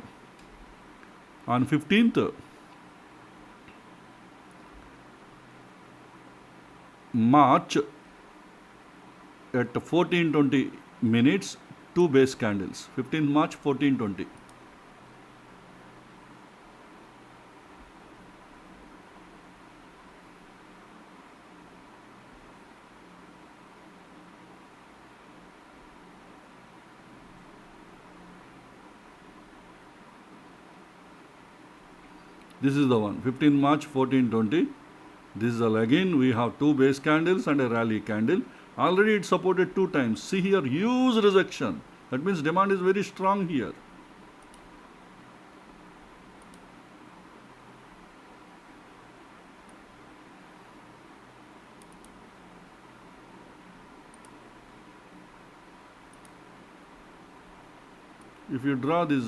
March at 14:20 minutes, 2 base candles. 15th March, 14:20. This is the one, 15 March 1420. This is again we have two base candles and a rally candle. Already it supported 2 times. See here, huge rejection. That means demand is very strong here. If you draw this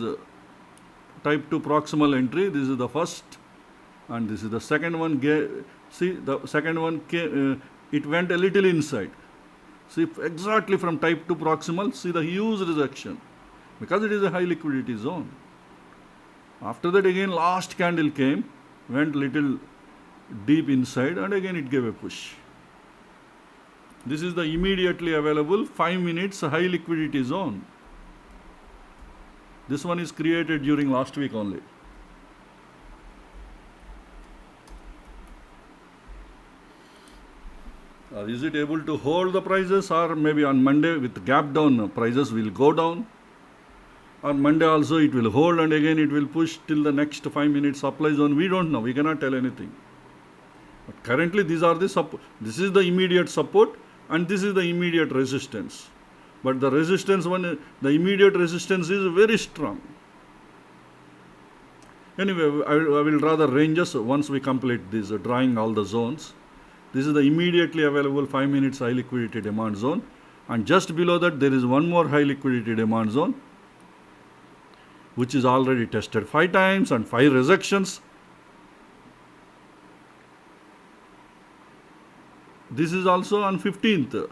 type 2 proximal entry, this is the first and this is the second one. See, the second one it went a little inside. See, exactly from type 2 proximal, see the huge rejection because it is a high liquidity zone. After that again last candle came, went little deep inside and again it gave a push. This is the immediately available 5 minutes high liquidity zone. This one is created during last week only. Is it able to hold the prices, or maybe on Monday with gap down prices will go down? On Monday also it will hold and again it will push till the next 5 minutes supply zone. We don't know. We cannot tell anything. But currently these are the this is the immediate support and this is the immediate resistance. But the resistance one, the immediate resistance is very strong. Anyway, I will draw the ranges once we complete this drawing all the zones. This is the immediately available 5 minutes high liquidity demand zone, and just below that there is one more high liquidity demand zone which is already tested 5 times and 5 rejections. This is also on 15th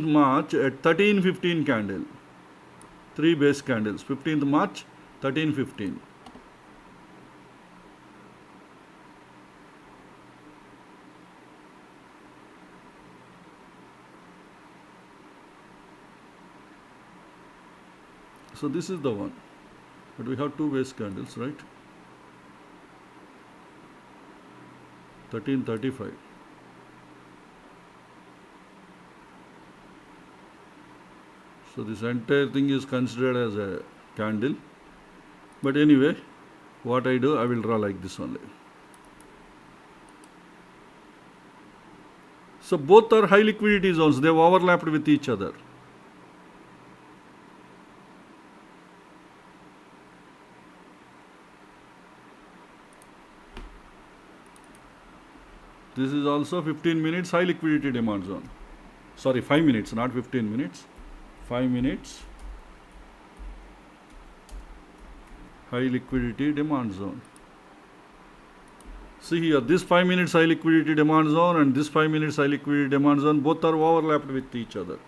March at 13:15 candle. 3 base candles, 15th March, 13:15. So this is the one. But we have 2 base candles, right? 13:35. So this entire thing is considered as a candle. But anyway, what I do, I will draw like this only. So both are high liquidity zones. They have overlapped with each other. This is also 15 minutes high liquidity demand zone. Sorry, 5 minutes, not 15 minutes. 5 minutes high liquidity demand zone. See here, this 5 minutes high liquidity demand zone and this 5 minutes high liquidity demand zone, both are overlapped with each other.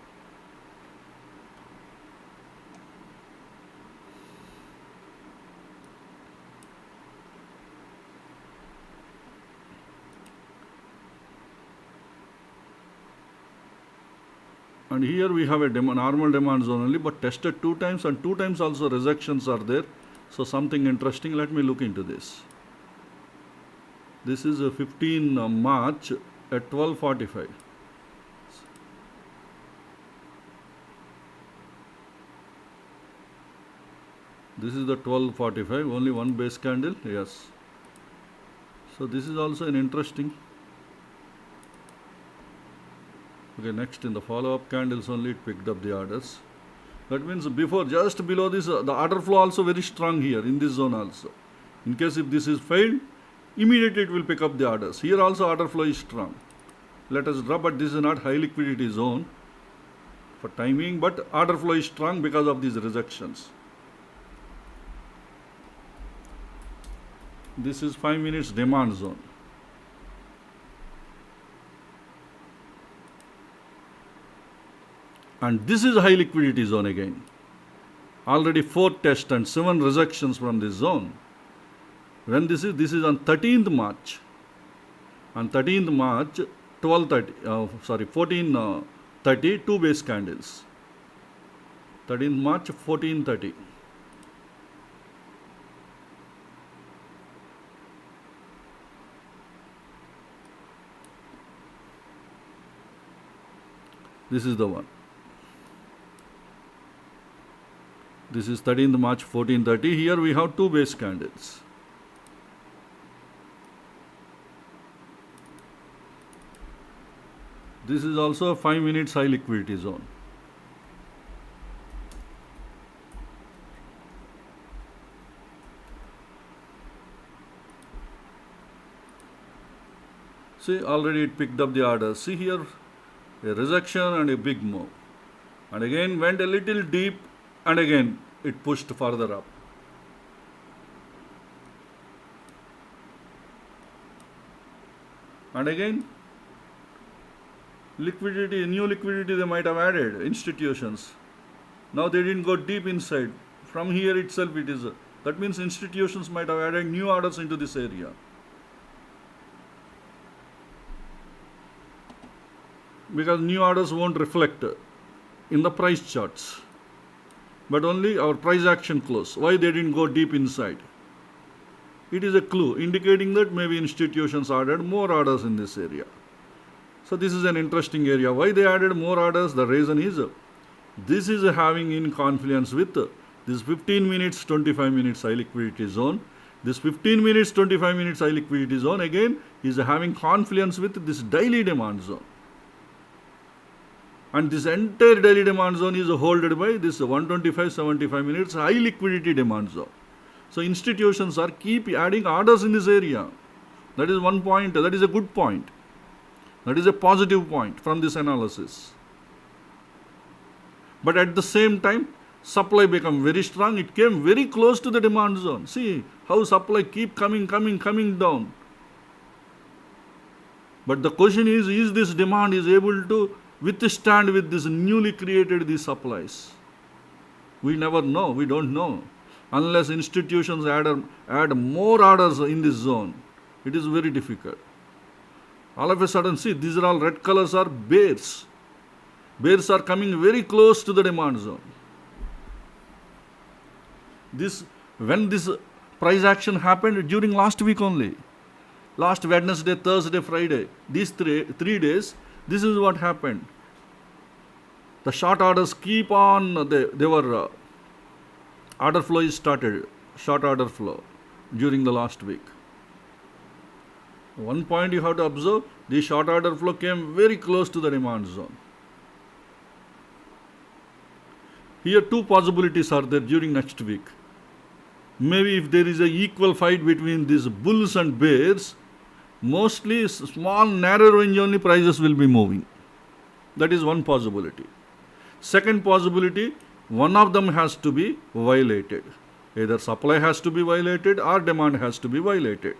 And here we have a normal demand zone only, but tested 2 times and 2 times also rejections are there. So something interesting, let me look into this. This is a 15 March at 12:45. This is the 12:45, only one base candle, yes. So this is also an interesting. Okay, next in the follow-up candles only it picked up the orders. That means before, just below this, the order flow also very strong here in this zone also. In case if this is failed, immediately it will pick up the orders. Here also order flow is strong. Let us drop, but this is not high liquidity zone for timing, but order flow is strong because of these rejections. This is 5 minutes demand zone. And this is high liquidity zone again. Already 4 tests and 7 rejections from this zone. When this is on 13th March. On 13th March, 14:30, 2 base candles. 13th March, 14:30. This is the one. This is 13th March 14:30. Here we have 2 base candles. This is also a 5 minutes high liquidity zone. See, already it picked up the order. See here, a rejection and a big move. And again went a little deep and again it pushed further up. And again, liquidity, new liquidity they might have added, institutions. Now they didn't go deep inside. From here itself it is, that means institutions might have added new orders into this area. Because new orders won't reflect in the price charts, but only our price action close. Why they didn't go deep inside? It is a clue indicating that maybe institutions added more orders in this area. So this is an interesting area. Why they added more orders? The reason is this is having in confluence with this 15 minutes, 25 minutes high liquidity zone. This 15 minutes, 25 minutes high liquidity zone again is having confluence with this daily demand zone. And this entire daily demand zone is held by this 125-75 minutes high liquidity demand zone. So institutions are keep adding orders in this area. That is one point. That is a good point. That is a positive point from this analysis. But at the same time, supply became very strong. It came very close to the demand zone. See how supply keep coming down. But the question is this demand is able to withstand with this newly created these supplies? We never know. We don't know. Unless institutions add more orders in this zone, it is very difficult. All of a sudden, see, these are all red colors are bears. Bears are coming very close to the demand zone. When this price action happened during last week only. Last Wednesday, Thursday, Friday. These three days, this is what happened. The short orders keep on, they were, order flow is started, short order flow during the last week. One point you have to observe, the short order flow came very close to the demand zone. Here two possibilities are there during next week. Maybe if there is an equal fight between these bulls and bears, mostly small narrow range only prices will be moving. That is one possibility. Second possibility, one of them has to be violated. Either supply has to be violated or demand has to be violated.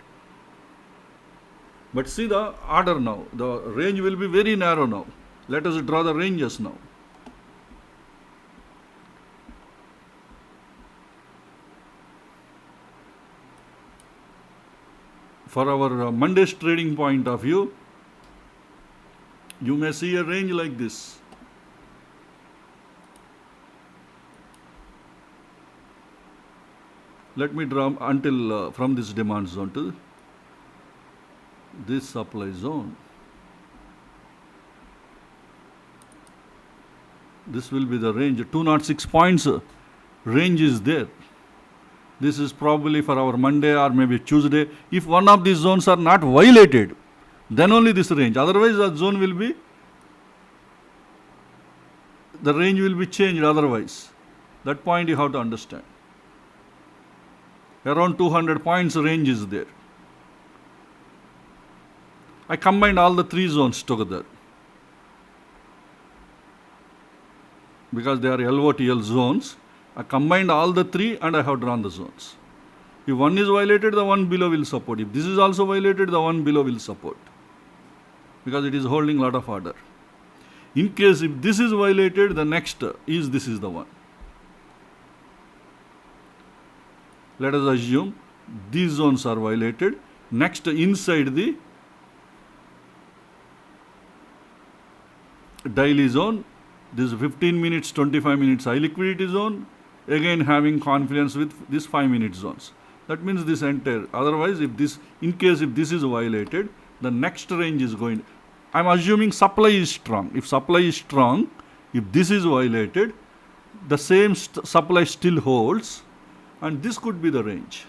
But see the order now. The range will be very narrow now. Let us draw the ranges now. For our Monday's trading point of view, you may see a range like this. Let me draw until from this demand zone to this supply zone. This will be the range. 206 points range is there. This is probably for our Monday or maybe Tuesday. If one of these zones are not violated, then only this range. Otherwise, the zone will be, the range will be changed otherwise. That point you have to understand. Around 200 points range is there. I combined all the three zones together because they are LOTL zones. I combined all the three and I have drawn the zones. If one is violated, the one below will support. If this is also violated, the one below will support because it is holding a lot of order. In case if this is violated, the next is this is the one. Let us assume these zones are violated. Next, inside the daily zone, this 15 minutes, 25 minutes high liquidity zone, again having confluence with these 5 minute zones. That means this entire, otherwise if this, in case if this is violated, the next range is going, I'm assuming supply is strong. If supply is strong, if this is violated, the same supply still holds, and this could be the range.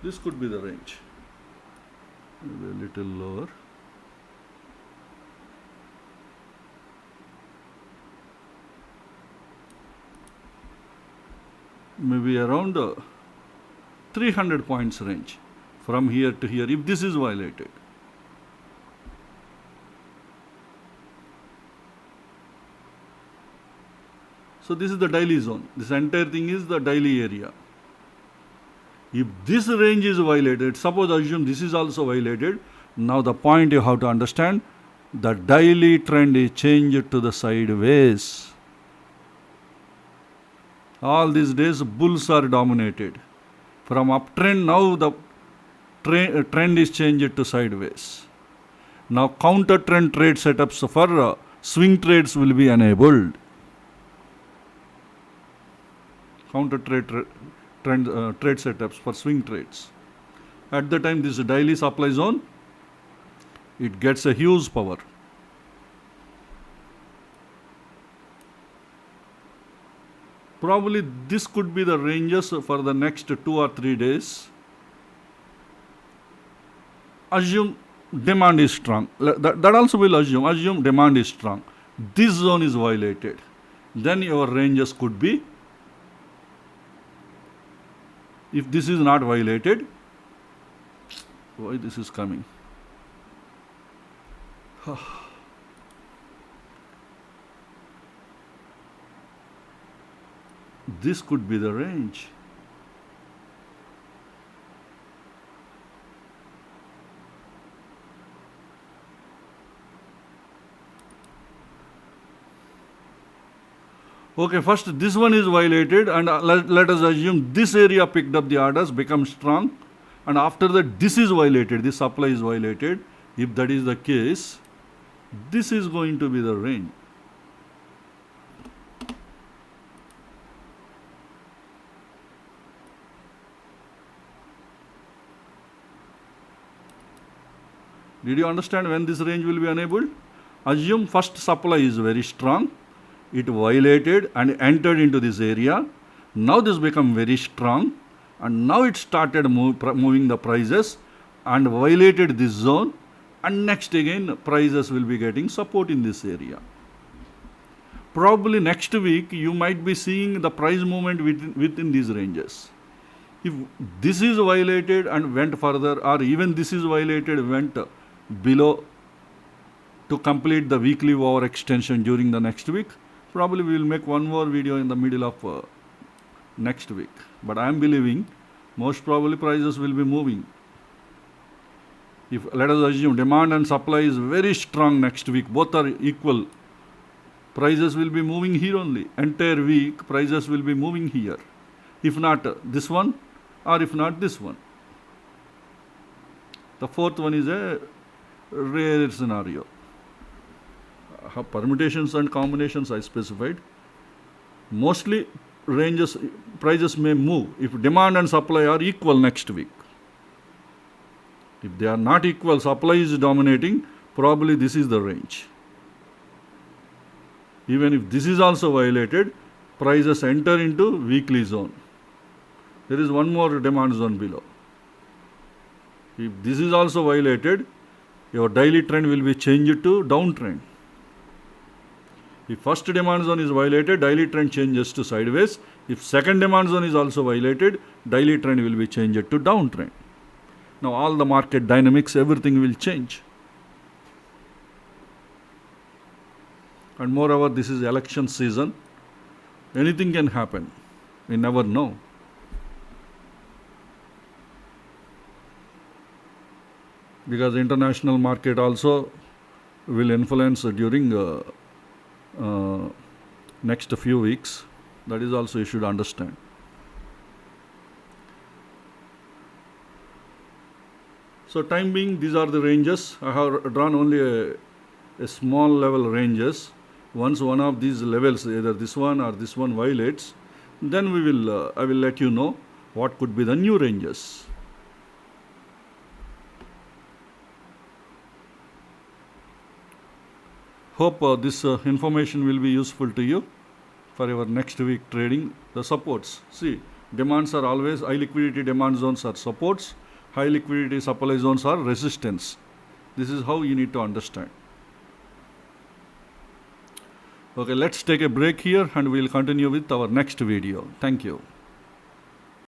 This could be the range. Maybe a little lower. Maybe around 300 points range from here to here if this is violated. So this is the daily zone. This entire thing is the daily area. If this range is violated, suppose assume this is also violated, now the point you have to understand, the daily trend is changed to the sideways. All these days bulls are dominated. From uptrend now the trend is changed to sideways. Now counter trend trade setups for swing trades will be enabled. Counter trade setups for swing trades. At the time this daily supply zone, it gets a huge power. Probably this could be the ranges for the next 2 or 3 days. Assume demand is strong. That also will assume demand is strong. This zone is violated. Then your ranges could be, if this is not violated, why this is coming? This could be the range. Okay, first this one is violated, and let us assume this area picked up the orders, become strong, and after that this is violated, this supply is violated. If that is the case, this is going to be the range. Did you understand when this range will be enabled? Assume first supply is very strong. It violated and entered into this area. Now this become very strong, and now it started moving the prices and violated this zone, and next again prices will be getting support in this area. Probably next week you might be seeing the price movement within these ranges. If this is violated and went further, or even this is violated, went below to complete the weekly overextension during the next week, probably we will make one more video in the middle of next week. But I am believing most probably prices will be moving. If let us assume demand and supply is very strong next week, both are equal, prices will be moving here only. Entire week prices will be moving here. If not this one, or if not this one. The fourth one is a rare scenario. Permutations and combinations I specified. Mostly prices may move if demand and supply are equal next week. If they are not equal, supply is dominating, probably this is the range. Even if this is also violated, prices enter into weekly zone. There is one more demand zone below. If this is also violated, your daily trend will be changed to downtrend. If first demand zone is violated, daily trend changes to sideways. If second demand zone is also violated, daily trend will be changed to downtrend. Now all the market dynamics, everything will change. And moreover, this is election season. Anything can happen. We never know. Because international market also will influence during next few weeks. That is also you should understand. So time being, these are the ranges. I have drawn only a small level ranges. Once one of these levels, either this one or this one violates, then I will let you know what could be the new ranges. Hope this information will be useful to you for your next week trading. The supports. See, Demands are always high liquidity demand zones are supports, high liquidity supply zones are resistance. This is how you need to understand. Okay, let's take a break here and we'll continue with our next video. Thank you.